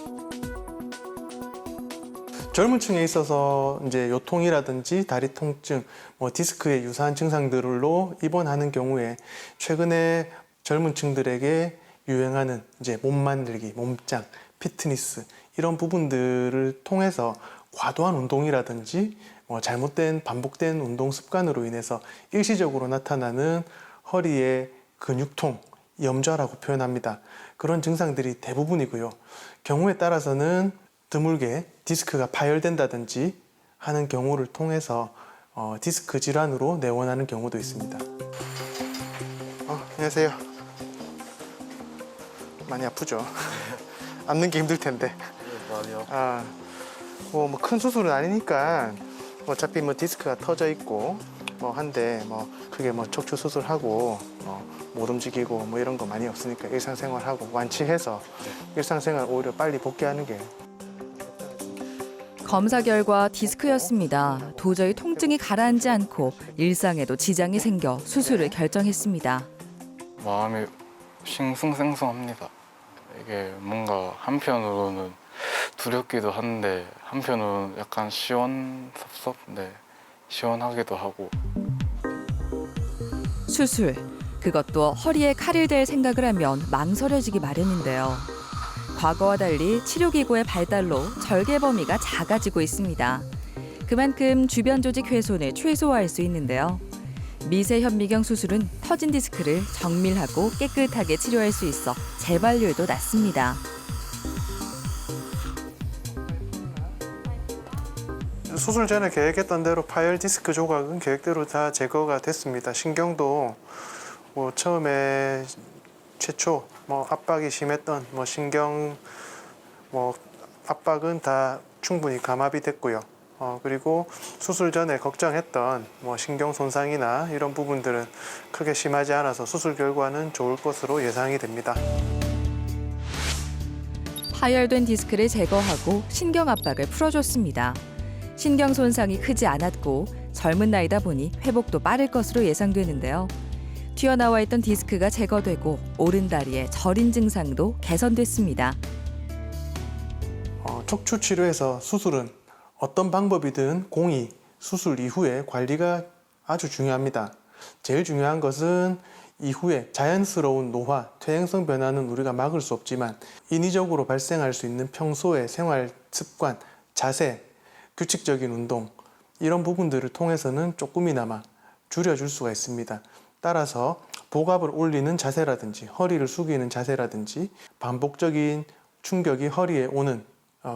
젊은 층에 있어서 이제 요통이라든지 다리 통증, 디스크의 유사한 증상들로 입원하는 경우에 최근에 젊은 층들에게 유행하는 이제 몸 만들기, 몸짱, 피트니스 이런 부분들을 통해서 과도한 운동이라든지 잘못된 반복된 운동 습관으로 인해서 일시적으로 나타나는 허리의 근육통, 염좌라고 표현합니다. 그런 증상들이 대부분이고요. 경우에 따라서는 드물게 디스크가 파열된다든지 하는 경우를 통해서 디스크 질환으로 내원하는 경우도 있습니다. 안녕하세요. 많이 아프죠? 앉는 게 힘들 텐데. 뭐 큰 수술은 아니니까 어차피 디스크가 터져 있고 한데 크게 척추 수술하고 못 움직이고 이런 거 많이 없으니까 일상생활하고 완치해서 일상생활 오히려 빨리 복귀하는 게. 검사 결과 디스크였습니다. 도저히 통증이 가라앉지 않고 일상에도 지장이 생겨 수술을 결정했습니다. 마음이 싱숭생숭합니다. 이게 뭔가 한편으로는 두렵기도 한데 한편으로는 약간 시원하기도 하고. 수술, 그것도 허리에 칼을 댈 생각을 하면 망설여지기 마련인데요. 과거와 달리 치료기구의 발달로 절개 범위가 작아지고 있습니다. 그만큼 주변 조직 훼손을 최소화할 수 있는데요. 미세 현미경 수술은 터진 디스크를 정밀하고 깨끗하게 치료할 수 있어 재발률도 낮습니다. 수술 전에 계획했던 대로 파열 디스크 조각은 계획대로 다 제거가 됐습니다. 신경도 처음에 최초 압박이 심했던 신경 압박은 다 충분히 감압이 됐고요. 그리고 수술 전에 걱정했던 신경 손상이나 이런 부분들은 크게 심하지 않아서 수술 결과는 좋을 것으로 예상이 됩니다. 파열된 디스크를 제거하고 신경 압박을 풀어줬습니다. 신경 손상이 크지 않았고 젊은 나이다 보니 회복도 빠를 것으로 예상되는데요. 튀어나와 있던 디스크가 제거되고 오른다리의 저린 증상도 개선됐습니다. 척추 치료에서 수술은 어떤 방법이든 공의, 수술 이후에 관리가 아주 중요합니다. 제일 중요한 것은 이후에 자연스러운 노화, 퇴행성 변화는 우리가 막을 수 없지만 인위적으로 발생할 수 있는 평소의 생활 습관, 자세, 규칙적인 운동 이런 부분들을 통해서는 조금이나마 줄여줄 수가 있습니다. 따라서 복압을 올리는 자세라든지 허리를 숙이는 자세라든지 반복적인 충격이 허리에 오는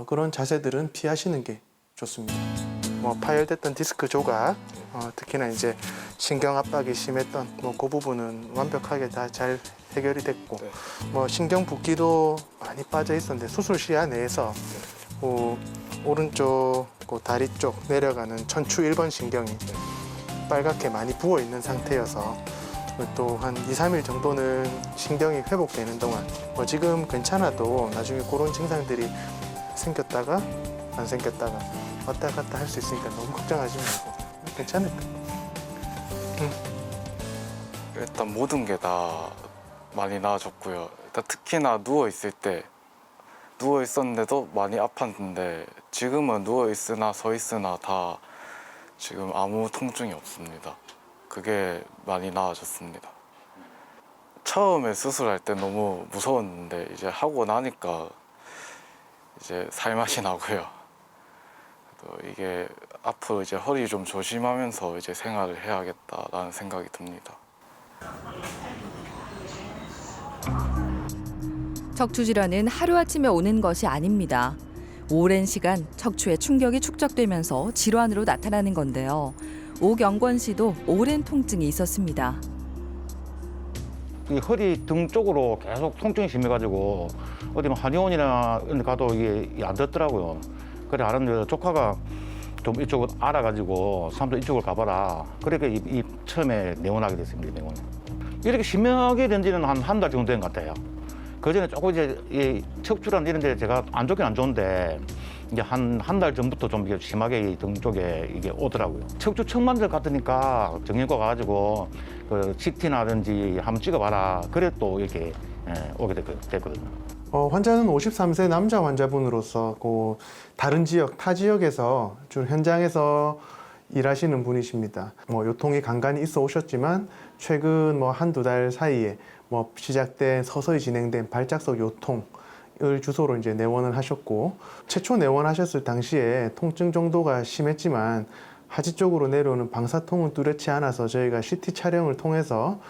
그런 자세들은 피하시는 게 좋습니다. 파열됐던 디스크 조각, 특히나 이제 신경 압박이 심했던 그 부분은 완벽하게 다 잘 해결이 됐고, 신경 붓기도 많이 빠져 있었는데 수술 시야 내에서 오른쪽 다리 쪽 내려가는 천추 1번 신경이 빨갛게 많이 부어 있는 상태여서 또 한 2, 3일 정도는 신경이 회복되는 동안 지금 괜찮아도 나중에 그런 증상들이 생겼다가 안 생겼다가 왔다 갔다 할 수 있으니까 너무 걱정하지 말고 괜찮을 거예요. 일단 모든 게 다 많이 나아졌고요. 일단 특히나 누워 있었는데도 많이 아팠는데 지금은 누워 있으나 서 있으나 다 지금 아무 통증이 없습니다. 그게 많이 나아졌습니다. 처음에 수술할 때 너무 무서웠는데 이제 하고 나니까 이제 살맛이 나고요. 또 이게 앞으로 이제 허리 좀 조심하면서 이제 생활을 해야겠다라는 생각이 듭니다. 척추 질환은 하루아침에 오는 것이 아닙니다. 오랜 시간 척추에 충격이 축적되면서 질환으로 나타나는 건데요. 오경권 씨도 오랜 통증이 있었습니다. 이 허리 등 쪽으로 계속 통증이 심해가지고 어디 뭐 한의원이나 이런 데 가도 이게 안 됐더라고요. 그래 하는데 조카가 좀 이쪽을 알아가지고 사람들 이쪽을 가봐라. 그러니까 이 처음에 내원하게 됐습니다. 내원. 이렇게 심하게 된 지는 한 달 정도 된 것 같아요. 그 전에 조금 이제 이 척추란 이런 데 제가 안 좋긴 안 좋은데 이제 한 달 전부터 좀 이게 심하게 이 등 쪽에 이게 오더라고요. 척추 천만들 갔으니까 정형외과 가가지고 그 CT나든지 한번 찍어봐라. 그래 또 이렇게 오게 됐거든요. 환자는 53세 남자 환자분으로서 다른 지역, 타 지역에서 주로 현장에서 일하시는 분이십니다. 요통이 간간히 있어 오셨지만 최근 한두 달 사이에 시작된 서서히 진행된 발작성 요통을 주소로 이제 내원을 하셨고 최초 내원하셨을 당시에 통증 정도가 심했지만 하지 쪽으로 내려오는 방사통은 뚜렷지 않아서 저희가 CT 촬영을 통해서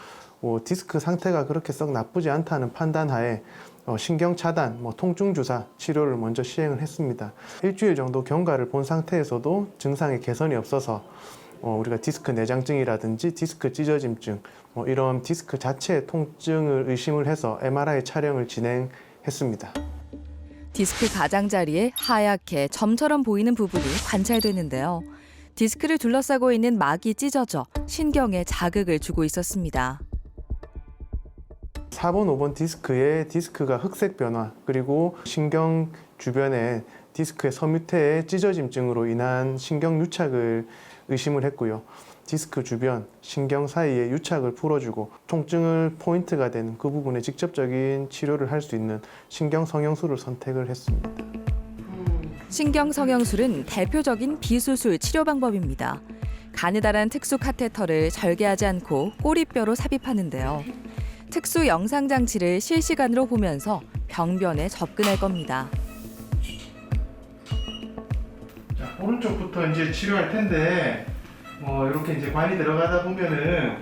디스크 상태가 그렇게 썩 나쁘지 않다는 판단하에 신경 차단, 통증 주사 치료를 먼저 시행을 했습니다. 일주일 정도 경과를 본 상태에서도 증상의 개선이 없어서 우리가 디스크 내장증이라든지 디스크 찢어짐증 이런 디스크 자체의 통증을 의심을 해서 MRI 촬영을 진행했습니다. 디스크 가장자리에 하얗게 점처럼 보이는 부분이 관찰되는데요. 디스크를 둘러싸고 있는 막이 찢어져 신경에 자극을 주고 있었습니다. 4번, 5번 디스크에 디스크가 흑색 변화 그리고 신경 주변에 디스크의 섬유태의 찢어짐증으로 인한 신경 유착을 의심을 했고요. 디스크 주변, 신경 사이의 유착을 풀어주고 통증을 포인트가 되는 그 부분에 직접적인 치료를 할 수 있는 신경성형술을 선택을 했습니다. 신경성형술은 대표적인 비수술 치료 방법입니다. 가느다란 특수 카테터를 절개하지 않고 꼬리뼈로 삽입하는데요. 특수 영상 장치를 실시간으로 보면서 병변에 접근할 겁니다. 자, 오른쪽부터 이제 치료할 텐데 이렇게 이제 관이 들어가다 보면은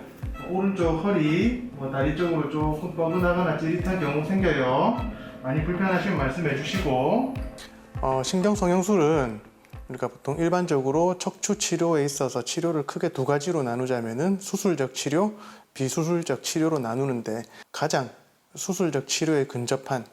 오른쪽 허리, 다리 쪽으로 조금 뻐근하거나 찌릿한 경우 생겨요. 많이 불편하시면 말씀해 주시고 신경성형술은 우리가 보통 일반적으로 척추 치료에 있어서 치료를 크게 두 가지로 나누자면은 수술적 치료, 비수술적 치료로 나누는데 가장 수술적 치료에 근접한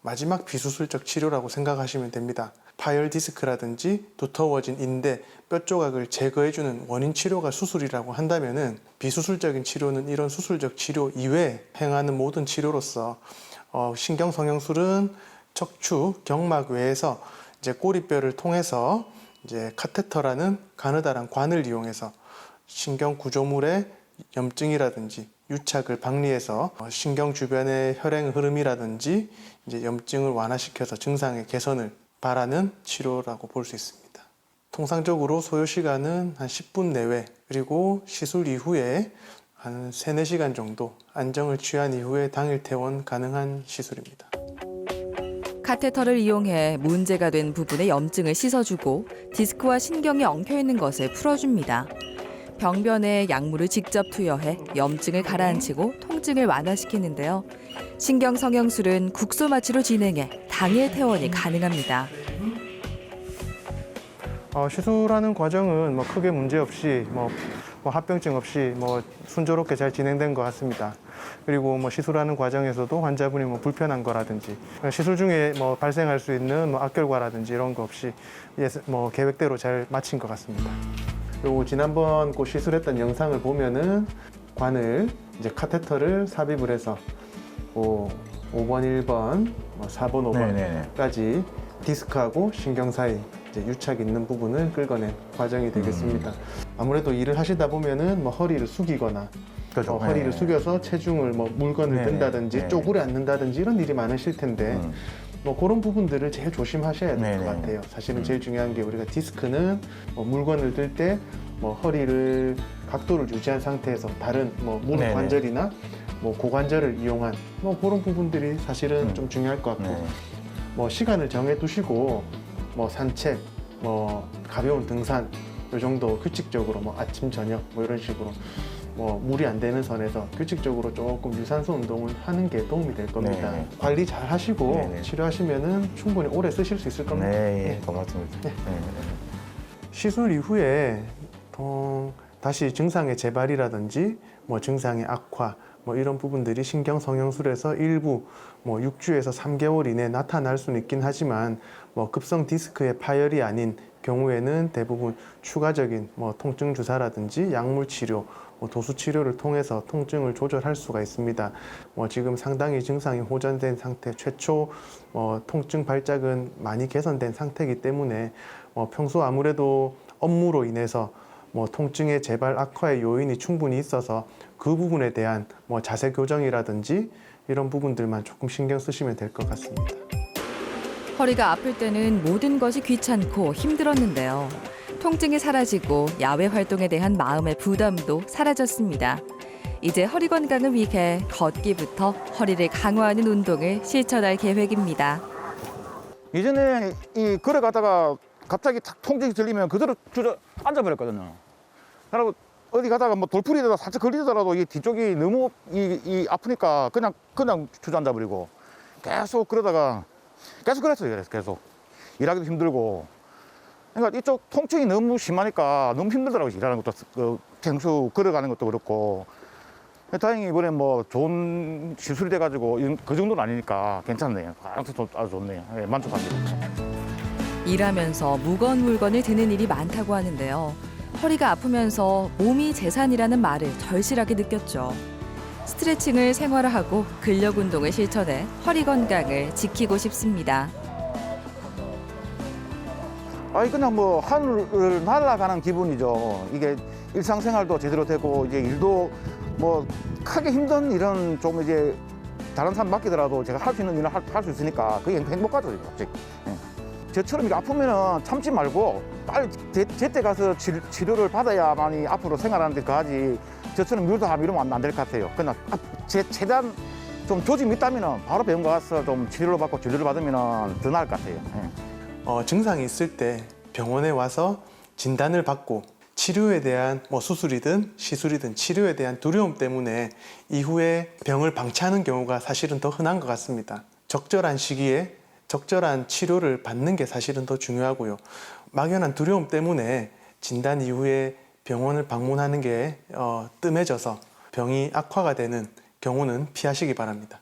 마지막 비수술적 치료라고 생각하시면 됩니다. 파열 디스크라든지 두터워진 인대, 뼈 조각을 제거해주는 원인 치료가 수술이라고 한다면은 비수술적인 치료는 이런 수술적 치료 이외에 행하는 모든 치료로서 신경성형술은 척추 경막 외에서 이제 꼬리뼈를 통해서 이제 카테터라는 가느다란 관을 이용해서 신경 구조물의 염증이라든지 유착을 방리해서 신경 주변의 혈행 흐름이라든지 이제 염증을 완화시켜서 증상의 개선을 바라는 치료라고 볼 수 있습니다. 통상적으로 소요 시간은 한 10분 내외 그리고 시술 이후에 한 3, 4시간 정도 안정을 취한 이후에 당일 퇴원 가능한 시술입니다. 카테터를 이용해 문제가 된 부분의 염증을 씻어주고 디스크와 신경이 엉켜있는 것을 풀어줍니다. 병변에 약물을 직접 투여해 염증을 가라앉히고 통증을 완화시키는데요. 신경성형술은 국소마취로 진행해 당일 퇴원이 가능합니다. 시술하는 과정은 크게 문제 없이 합병증 없이 순조롭게 잘 진행된 것 같습니다. 그리고 시술하는 과정에서도 환자분이 불편한 거라든지 시술 중에 발생할 수 있는 악결과라든지 이런 거 없이 계획대로 잘 마친 것 같습니다. 그리고 지난번 시술했던 영상을 보면은 관을 이제 카테터를 삽입을 해서 5번, 1번, 4번, 네네네. 5번까지 디스크하고 신경 사이 이제 유착 있는 부분을 끌어낸 과정이 되겠습니다. 아무래도 일을 하시다 보면은 뭐 허리를 숙이거나 그렇죠. 허리를 네. 숙여서 체중을 뭐 물건을 네네. 든다든지 네. 쪼그려 앉는다든지 이런 일이 많으실 텐데 뭐 그런 부분들을 제일 조심하셔야 될 것 네네. 같아요. 사실은 제일 중요한 게 우리가 디스크는 뭐 물건을 들 때 뭐 허리를 각도를 유지한 상태에서 다른 뭐 무릎 네네. 관절이나 뭐 고관절을 이용한 뭐 그런 부분들이 사실은 좀 중요할 것 같고 네. 뭐 시간을 정해 두시고 뭐 산책, 뭐 가벼운 등산 이 정도 규칙적으로 뭐 아침 저녁 뭐 이런 식으로 뭐 무리 안 되는 선에서 규칙적으로 조금 유산소 운동을 하는 게 도움이 될 겁니다. 네. 관리 잘 하시고 네. 치료하시면은 충분히 오래 쓰실 수 있을 겁니다. 네, 고맙습니다. 네. 시술 이후에 보통 다시 증상의 재발이라든지 뭐 증상의 악화 뭐 이런 부분들이 신경 성형술에서 일부 뭐 6주에서 3개월 이내 나타날 수는 있긴 하지만 뭐 급성 디스크의 파열이 아닌 경우에는 대부분 추가적인 뭐 통증 주사라든지 약물 치료, 뭐 도수 치료를 통해서 통증을 조절할 수가 있습니다. 뭐 지금 상당히 증상이 호전된 상태, 최초 통증 발작은 많이 개선된 상태이기 때문에 평소 아무래도 업무로 인해서 뭐 통증의 재발 악화의 요인이 충분히 있어서 그 부분에 대한 뭐 자세 교정이라든지 이런 부분들만 조금 신경 쓰시면 될 것 같습니다. 허리가 아플 때는 모든 것이 귀찮고 힘들었는데요. 통증이 사라지고 야외 활동에 대한 마음의 부담도 사라졌습니다. 이제 허리 건강을 위해 걷기부터 허리를 강화하는 운동을 실천할 계획입니다. 예전에 이 걸어가다가 갑자기 탁 통증이 들리면 그대로 주저 앉아버렸거든요. 그리고 어디 가다가 뭐 돌풀이에다 살짝 걸리더라도 이 뒤쪽이 너무 이 아프니까 그냥 주저앉아버리고 계속 그러다가 계속 그랬어요. 계속 일하기도 힘들고. 그러니까 이쪽 통증이 너무 심하니까 너무 힘들더라고요. 일하는 것도 평소 걸어가는 것도 그렇고. 다행히 이번에 뭐 좋은 시술이 돼가지고 그 정도는 아니니까 괜찮네요. 아주 좋네요. 네, 만족합니다. 일하면서 무거운 물건을 드는 일이 많다고 하는데요. 허리가 아프면서 몸이 재산이라는 말을 절실하게 느꼈죠. 스트레칭을 생활화하고 근력 운동을 실천해 허리 건강을 지키고 싶습니다. 아니 그냥 뭐 하늘을 날아가는 기분이죠. 이게 일상생활도 제대로 되고 이제 일도 뭐 크게 힘든 일은 좀 이제 다른 사람 맡기더라도 제가 할 수 있는 일을 할 수 있으니까 그게 행복하죠, 갑자기. 예. 저처럼 이렇게 아프면은 참지 말고 빨리 제때 가서 치료를 받아야만이 앞으로 생활하는데 가지. 저처럼 밀도하면 이러면 안 될 것 같아요. 그냥 최대한 좀 조짐이 있다면은 바로 병원 가서 좀 치료를 받고 진료를 받으면은 더 나을 것 같아요. 예. 증상이 있을 때 병원에 와서 진단을 받고 치료에 대한 뭐 수술이든 시술이든 치료에 대한 두려움 때문에 이후에 병을 방치하는 경우가 사실은 더 흔한 것 같습니다. 적절한 시기에 적절한 치료를 받는 게 사실은 더 중요하고요. 막연한 두려움 때문에 진단 이후에 병원을 방문하는 게 뜸해져서 병이 악화가 되는 경우는 피하시기 바랍니다.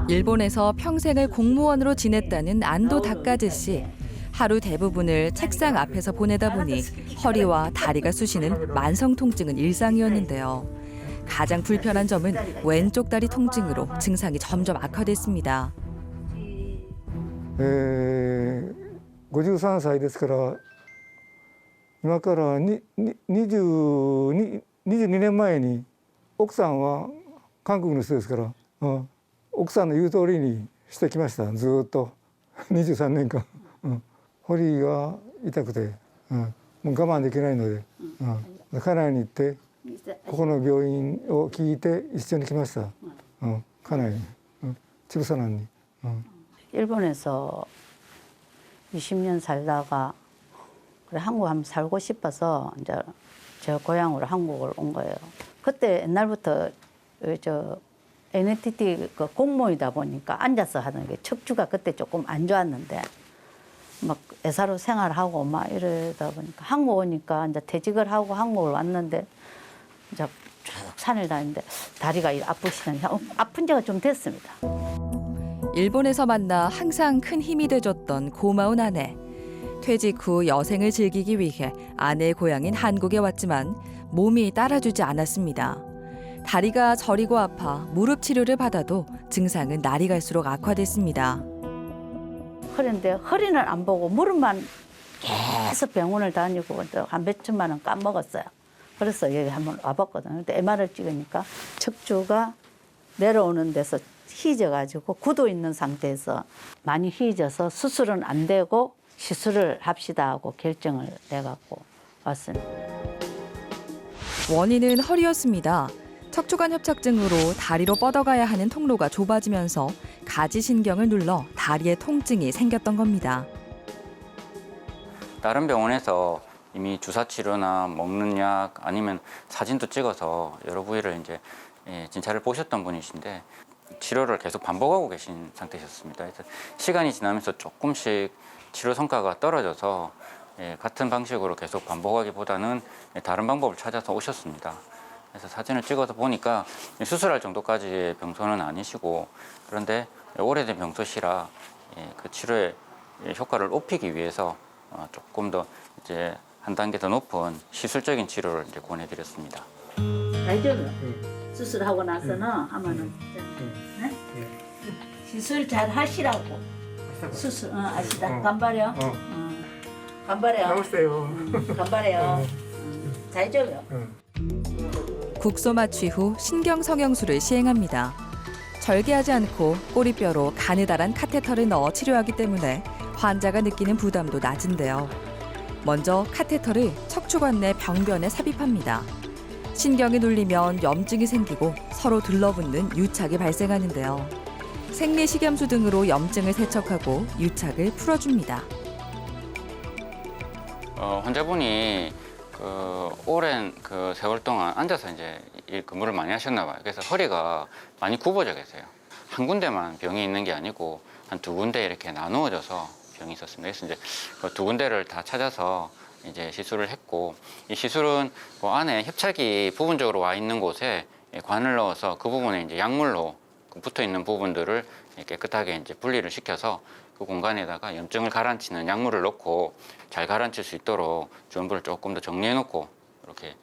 일본에서 평생을 공무원으로 지냈다는 안도 다카즈 씨. 하루 대부분을 책상 앞에서 보내다 보니 허리와 다리가 쑤시는 만성 통증은 일상이었는데요. 가장 불편한 점은 왼쪽 다리 통증으로 증상이 점점 악화됐습니다. 53歳ですから今から22年前に奥さんは韓国の人ですから、奥さんの言う通りにしてきましたずっと23年間、堀が痛くて、もう我慢できないので、家内に行ってここの病院を聞いて一緒に来ました、家内に、집사람に。 일본에서 20년 살다가 그래 한국 한번 살고 싶어서 이제 저 고향으로 한국을 온 거예요. 그때 옛날부터 저 NTT 그 공무원이다 보니까 앉아서 하는 게 척추가 그때 조금 안 좋았는데 막 애사로 생활하고 막 이러다 보니까 한국 오니까 이제 퇴직을 하고 한국을 왔는데 이제 쭉 산을 다니는데 다리가 아프시다니 아픈 지가 좀 됐습니다. 일본에서 만나 항상 큰 힘이 돼줬던 고마운 아내. 퇴직 후 여생을 즐기기 위해 아내의 고향인 한국에 왔지만 몸이 따라주지 않았습니다. 다리가 저리고 아파 무릎 치료를 받아도 증상은 날이 갈수록 악화됐습니다. 그런데 허리는 안 보고 무릎만 계속 병원을 다니고 한 몇천만 원 까먹었어요. 그래서 여기 한번 와봤거든요. 근데 MR을 찍으니까 척추가 내려오는 데서 휘져가지고 굳어 있는 상태에서 많이 휘져서 수술은 안 되고 시술을 합시다 하고 결정을 내갖고 왔습니다. 원인은 허리였습니다. 척추관 협착증으로 다리로 뻗어가야 하는 통로가 좁아지면서 가지신경을 눌러 다리에 통증이 생겼던 겁니다. 다른 병원에서 이미 주사 치료나 먹는 약 아니면 사진도 찍어서 여러 부위를 이제 진찰을 보셨던 분이신데 치료를 계속 반복하고 계신 상태셨습니다. 그래서 시간이 지나면서 조금씩 치료 성과가 떨어져서 같은 방식으로 계속 반복하기보다는 다른 방법을 찾아서 오셨습니다. 그래서 사진을 찍어서 보니까 수술할 정도까지의 병소는 아니시고 그런데 오래된 병소시라 그 치료의 효과를 높이기 위해서 조금 더 이제 한 단계 더 높은 시술적인 치료를 이제 권해드렸습니다. 알죠? 수술하고 나서는 하면은 시술 잘 하시라고. 수술 아시다. 간발해요. 간발해요. 나오세요. 간발해요. 잘 줘요. 국소 마취 후 신경 성형술을 시행합니다. 절개하지 않고 꼬리뼈로 가느다란 카테터를 넣어 치료하기 때문에 환자가 느끼는 부담도 낮은데요. 먼저 카테터를 척추관 내 병변에 삽입합니다. 신경이 눌리면 염증이 생기고 서로 들러붙는 유착이 발생하는데요. 생리식염수 등으로 염증을 세척하고 유착을 풀어줍니다. 환자분이 오랜 세월 동안 앉아서 이제 근무를 많이 하셨나 봐요. 그래서 허리가 많이 굽어져 계세요. 한 군데만 병이 있는 게 아니고 한 두 군데 이렇게 나누어져서 병이 있었습니다. 그래서 이제 그 두 군데를 다 찾아서 이제 시술을 했고, 이 시술은 그 안에 협착이 부분적으로 와 있는 곳에 관을 넣어서 그 부분에 이제 약물로 붙어 있는 부분들을 깨끗하게 이제 분리를 시켜서 그 공간에다가 염증을 가라앉히는 약물을 넣고 잘 가라앉힐 수 있도록 주변부를 조금 더 정리해 놓고 이렇게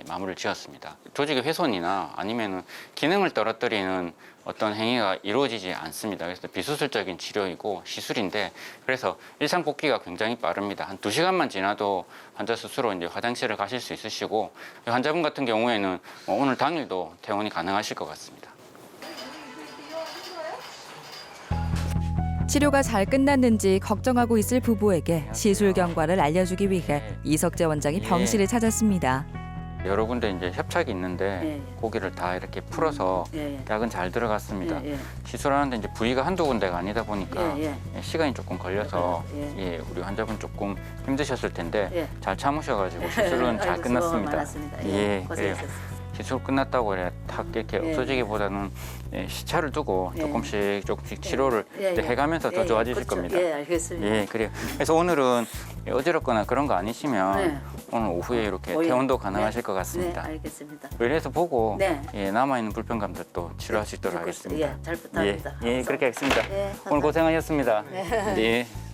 마무리를 지었습니다. 조직의 훼손이나 아니면은 기능을 떨어뜨리는 어떤 행위가 이루어지지 않습니다. 그래서 비수술적인 치료이고 시술인데, 그래서 일상 복귀가 굉장히 빠릅니다. 한 2시간만 지나도 환자 스스로 이제 화장실을 가실 수 있으시고, 환자분 같은 경우에는 오늘 당일도 퇴원이 가능하실 것 같습니다. 치료가 잘 끝났는지 걱정하고 있을 부부에게 시술 경과를 알려주기 위해 이석재 원장이 병실을 찾았습니다. 여러 군데 이제 협착이 있는데 고기를 다 이렇게 풀어서 약은 잘 들어갔습니다. 시술하는데 이제 부위가 한두 군데가 아니다 보니까 시간이 조금 걸려서 우리 환자분 조금 힘드셨을 텐데 잘 참으셔가지고 시술은 잘 끝났습니다. 그래요. 시술 끝났다고 그래 탁 이렇게 없어지기보다는 시차를 두고 조금씩 치료를 해가면서 더 좋아지실 겁니다. 알겠습니다. 그래요. 그래서 오늘은 어지럽거나 그런 거 아니시면 오늘 오후에 이렇게 퇴원도 가능하실 것 같습니다. 알겠습니다. 의뢰해서 보고 남아있는 불편감들도 치료할 수 있도록 하겠습니다. 잘 부탁합니다. 그렇게 하겠습니다. 오늘 고생하셨습니다.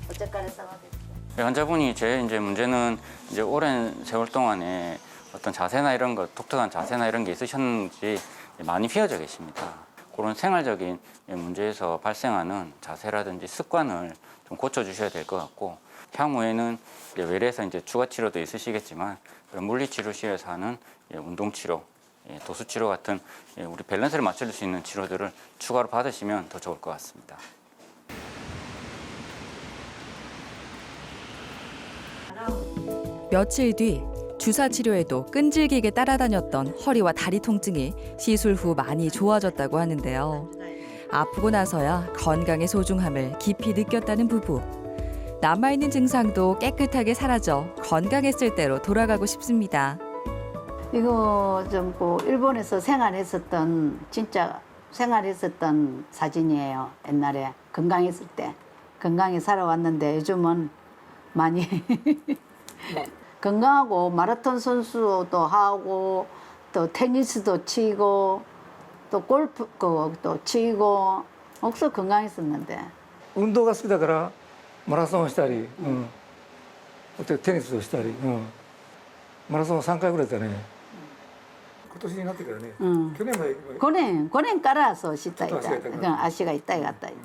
어쨌거나 상황겠습니다. 환자분이 제 이제 문제는 이제 오랜 세월 동안에 어떤 자세나 이런 거, 독특한 자세나 이런 게 있으셨는지 많이 휘어져 계십니다. 그런 생활적인 문제에서 발생하는 자세라든지 습관을 좀 고쳐주셔야 될 것 같고, 향후에는 이제 외래에서 이제 추가 치료도 있으시겠지만 물리치료실에서 하는 운동치료, 도수치료 같은 우리 밸런스를 맞춰줄 수 있는 치료들을 추가로 받으시면 더 좋을 것 같습니다. 며칠 뒤 주사 치료에도 끈질기게 따라다녔던 허리와 다리 통증이 시술 후 많이 좋아졌다고 하는데요. 아프고 나서야 건강의 소중함을 깊이 느꼈다는 부부. 남아있는 증상도 깨끗하게 사라져 건강했을 때로 돌아가고 싶습니다. 이거 좀 일본에서 진짜 생활했었던 사진이에요. 옛날에 건강했을 때. 건강히 살아왔는데 요즘은 많이 건강하고 마라톤 선수도 하고 또 테니스도 치고 또 골프 또 치고 억수 건강했었는데. 運動が好きだからマラソンをしたり、テニスをしたり、マラソンを3回ぐらいだね。今年になってからね、去年まで 5년 깔아서 씻다 또 있다. 하시겠다. 그냥 아시가 있다 갔다 있다.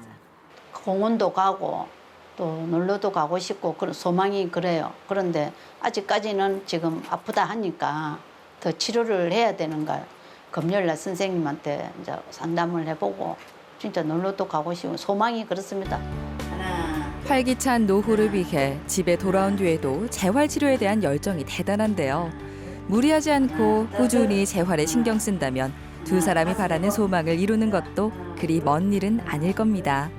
공원도 가고 또 놀러도 가고 싶고 그런 소망이 그래요. 그런데 아직까지는 지금 아프다 하니까 더 치료를 해야 되는 걸 금요일 날 선생님한테 이제 상담을 해보고 진짜 놀러도 가고 싶고 소망이 그렇습니다. 활기찬 노후를 위해 집에 돌아온 뒤에도 재활 치료에 대한 열정이 대단한데요. 무리하지 않고 꾸준히 재활에 신경 쓴다면 두 사람이 바라는 소망을 이루는 것도 그리 먼 일은 아닐 겁니다.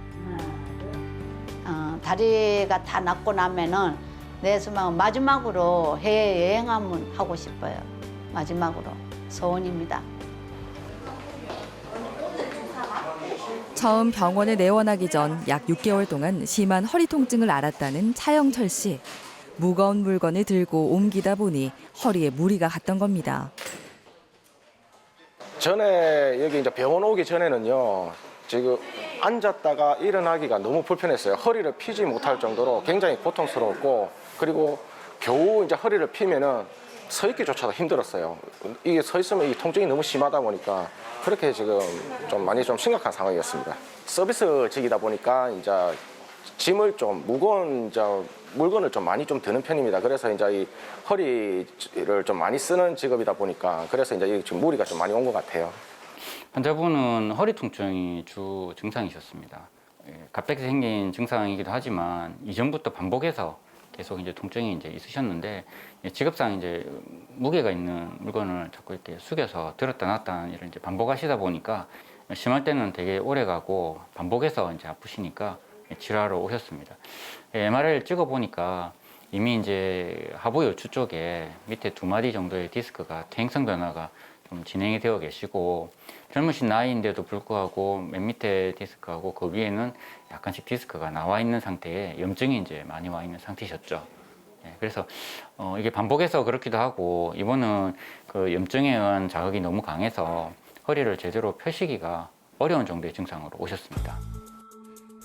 다리가 다 낫고 나면은 내 소망은 마지막으로 해외 여행 한번 하고 싶어요. 마지막으로 소원입니다. 처음 병원에 내원하기 전 약 6개월 동안 심한 허리 통증을 앓았다는 차영철 씨. 무거운 물건을 들고 옮기다 보니 허리에 무리가 갔던 겁니다. 전에 여기 이제 병원 오기 전에는요, 지금 앉았다가 일어나기가 너무 불편했어요. 허리를 피지 못할 정도로 굉장히 고통스러웠고, 그리고 겨우 이제 허리를 피면은 서 있기조차도 힘들었어요. 이게 서 있으면 이 통증이 너무 심하다 보니까 그렇게 지금 좀 많이 좀 심각한 상황이었습니다. 서비스직이다 보니까 이제 짐을 좀 무거운 이제 물건을 좀 많이 좀 드는 편입니다. 그래서 이제 이 허리를 좀 많이 쓰는 직업이다 보니까 그래서 이제 지금 무리가 좀 많이 온 것 같아요. 환자분은 허리 통증이 주 증상이셨습니다. 갑자기 생긴 증상이기도 하지만 이전부터 반복해서 계속 이제 통증이 이제 있으셨는데 직업상 이제 무게가 있는 물건을 자꾸 이렇게 숙여서 들었다 놨다 이런 이제 반복하시다 보니까 심할 때는 되게 오래 가고 반복해서 이제 아프시니까 치료하러 오셨습니다. MRI를 찍어 보니까 이미 이제 하부 요추 쪽에 밑에 2마디 정도의 디스크가 퇴행성 변화가 좀 진행이 되어 계시고 젊으신 나이인데도 불구하고 맨 밑에 디스크하고 그 위에는 약간씩 디스크가 나와 있는 상태에 염증이 이제 많이 와 있는 상태셨죠. 그래서 이게 반복해서 그렇기도 하고 이번은 그 염증에 의한 자극이 너무 강해서 허리를 제대로 펴시기가 어려운 정도의 증상으로 오셨습니다.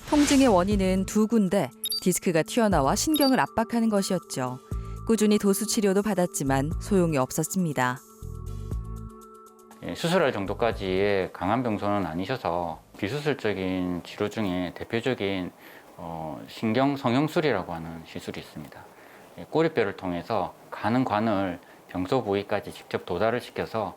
통증의 원인은 두 군데 디스크가 튀어나와 신경을 압박하는 것이었죠. 꾸준히 도수 치료도 받았지만 소용이 없었습니다. 수술할 정도까지의 강한 병소는 아니셔서 비수술적인 치료 중에 대표적인 신경 성형술이라고 하는 시술이 있습니다. 꼬리뼈를 통해서 가는 관을 병소 부위까지 직접 도달을 시켜서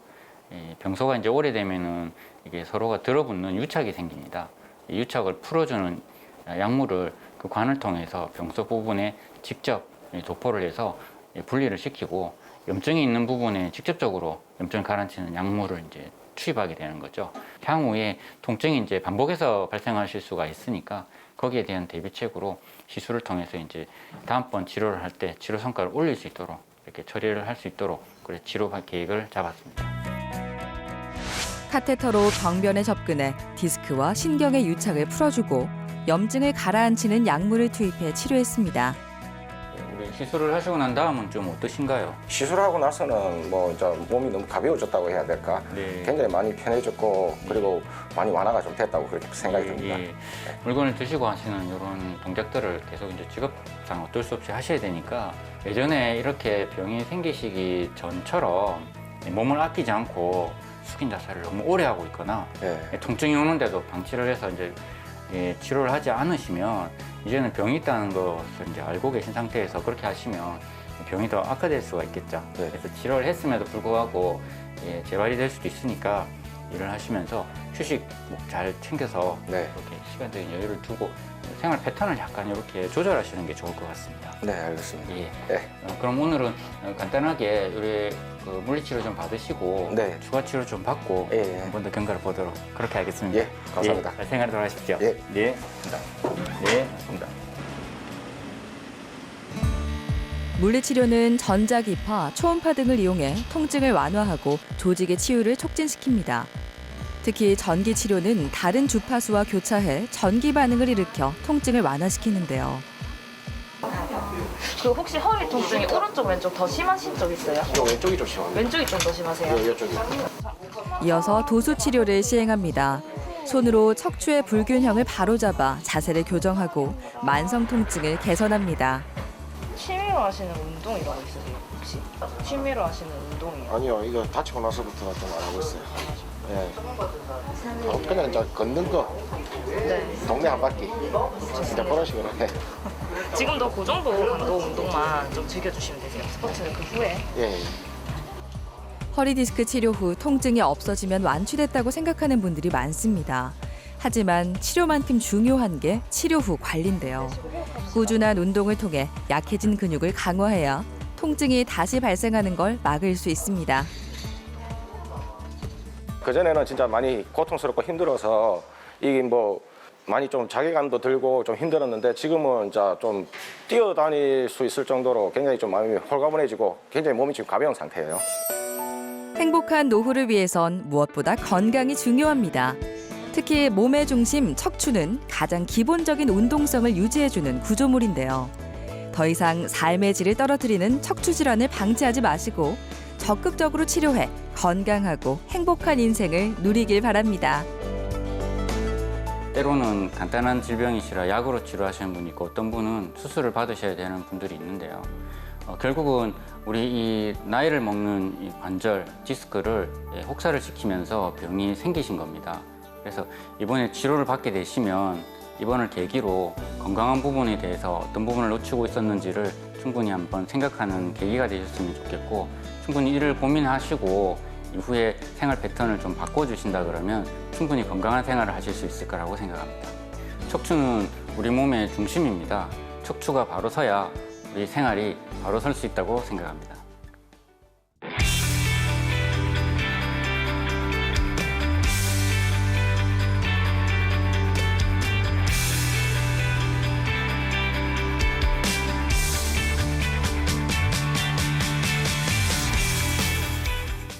병소가 이제 오래되면은 이게 서로가 들어붙는 유착이 생깁니다. 이 유착을 풀어주는 약물을 그 관을 통해서 병소 부분에 직접 도포를 해서 분리를 시키고 염증이 있는 부분에 직접적으로 염증을 가라앉히는 약물을 이제 투입하게 되는 거죠. 향후에 통증이 이제 반복해서 발생하실 수가 있으니까 거기에 대한 대비책으로 시술을 통해서 이제 다음번 치료를 할 때 치료 성과를 올릴 수 있도록 이렇게 처리를 할 수 있도록 그래 치료 계획을 잡았습니다. 카테터로 병변에 접근해 디스크와 신경의 유착을 풀어주고 염증을 가라앉히는 약물을 투입해 치료했습니다. 우리 시술을 하시고 난 다음은 좀 어떠신가요? 시술하고 나서는 뭐 이제 몸이 너무 가벼워졌다고 해야 될까? 네. 굉장히 많이 편해졌고 그리고 많이 완화가 좀 됐다고 그렇게 생각이 듭니다. 물건을 드시고 하시는 이런 동작들을 계속 이제 직업상 어쩔 수 없이 하셔야 되니까 예전에 이렇게 병이 생기시기 전처럼 몸을 아끼지 않고 숙인 자세를 너무 오래 하고 있거나 통증이 오는데도 방치를 해서 이제 치료를 하지 않으시면 이제는 병이 있다는 것을 이제 알고 계신 상태에서 그렇게 하시면 병이 더 악화될 수가 있겠죠. 그래서 치료를 했음에도 불구하고 재발이 될 수도 있으니까 일을 하시면서 휴식 잘 챙겨서 이렇게 시간적인 여유를 두고 생활 패턴을 약간 이렇게 조절하시는 게 좋을 것 같습니다. 네, 알겠습니다. 그럼 오늘은 간단하게 우리 그 물리치료 좀 받으시고 추가 치료 좀 받고 한 번 더 경과를 보도록 그렇게 하겠습니다. 예, 감사합니다. 잘 생활하도록 하십시오. 네, 맞습니다. 물리치료는 전자기파, 초음파 등을 이용해 통증을 완화하고 조직의 치유를 촉진시킵니다. 특히 전기치료는 다른 주파수와 교차해 전기 반응을 일으켜 통증을 완화시키는데요. 그 혹시 허리 통증이 오른쪽 왼쪽 더 심하신 적 있어요? 왼쪽이 좀 심합니다. 왼쪽이 좀 더 심하세요? 이쪽이. 이어서 도수 치료를 시행합니다. 손으로 척추의 불균형을 바로잡아 자세를 교정하고 만성 통증을 개선합니다. 취미로 하시는 운동이라고 있으세요? 혹시 취미로 하시는 운동이요? 아니요, 이거 다치고 나서부터 좀 안 하고 있어요. 예. 그냥 이제 걷는 거, 네. 동네 한 바퀴. 이제 그런 식으로 해. 지금도 그 정도 강도 운동만 좀 즐겨주시면 되세요. 스포츠는 그 후에. 예. 허리 디스크 치료 후 통증이 없어지면 완치됐다고 생각하는 분들이 많습니다. 하지만 치료만큼 중요한 게 치료 후 관리인데요. 꾸준한 운동을 통해 약해진 근육을 강화해야 통증이 다시 발생하는 걸 막을 수 있습니다. 그전에는 진짜 많이 고통스럽고 힘들어서 이게 뭐 많이 좀 자괴감도 들고 좀 힘들었는데 지금은 이제 좀 뛰어다닐 수 있을 정도로 굉장히 좀 마음이 홀가분해지고 굉장히 몸이 지금 가벼운 상태예요. 행복한 노후를 위해선 무엇보다 건강이 중요합니다. 특히 몸의 중심 척추는 가장 기본적인 운동성을 유지해주는 구조물인데요. 더 이상 삶의 질을 떨어뜨리는 척추 질환을 방치하지 마시고 적극적으로 치료해 건강하고 행복한 인생을 누리길 바랍니다. 때로는 간단한 질병이시라 약으로 치료하시는 분이 있고 어떤 분은 수술을 받으셔야 되는 분들이 있는데요. 결국은 우리 이 나이를 먹는 이 관절, 디스크를 혹사를 시키면서 병이 생기신 겁니다. 그래서 이번에 치료를 받게 되시면 이번을 계기로 건강한 부분에 대해서 어떤 부분을 놓치고 있었는지를 충분히 한번 생각하는 계기가 되셨으면 좋겠고 충분히 이를 고민하시고 이후에 생활 패턴을 좀 바꿔주신다 그러면 충분히 건강한 생활을 하실 수 있을 거라고 생각합니다. 척추는 우리 몸의 중심입니다. 척추가 바로 서야 우리 생활이 바로 설 수 있다고 생각합니다.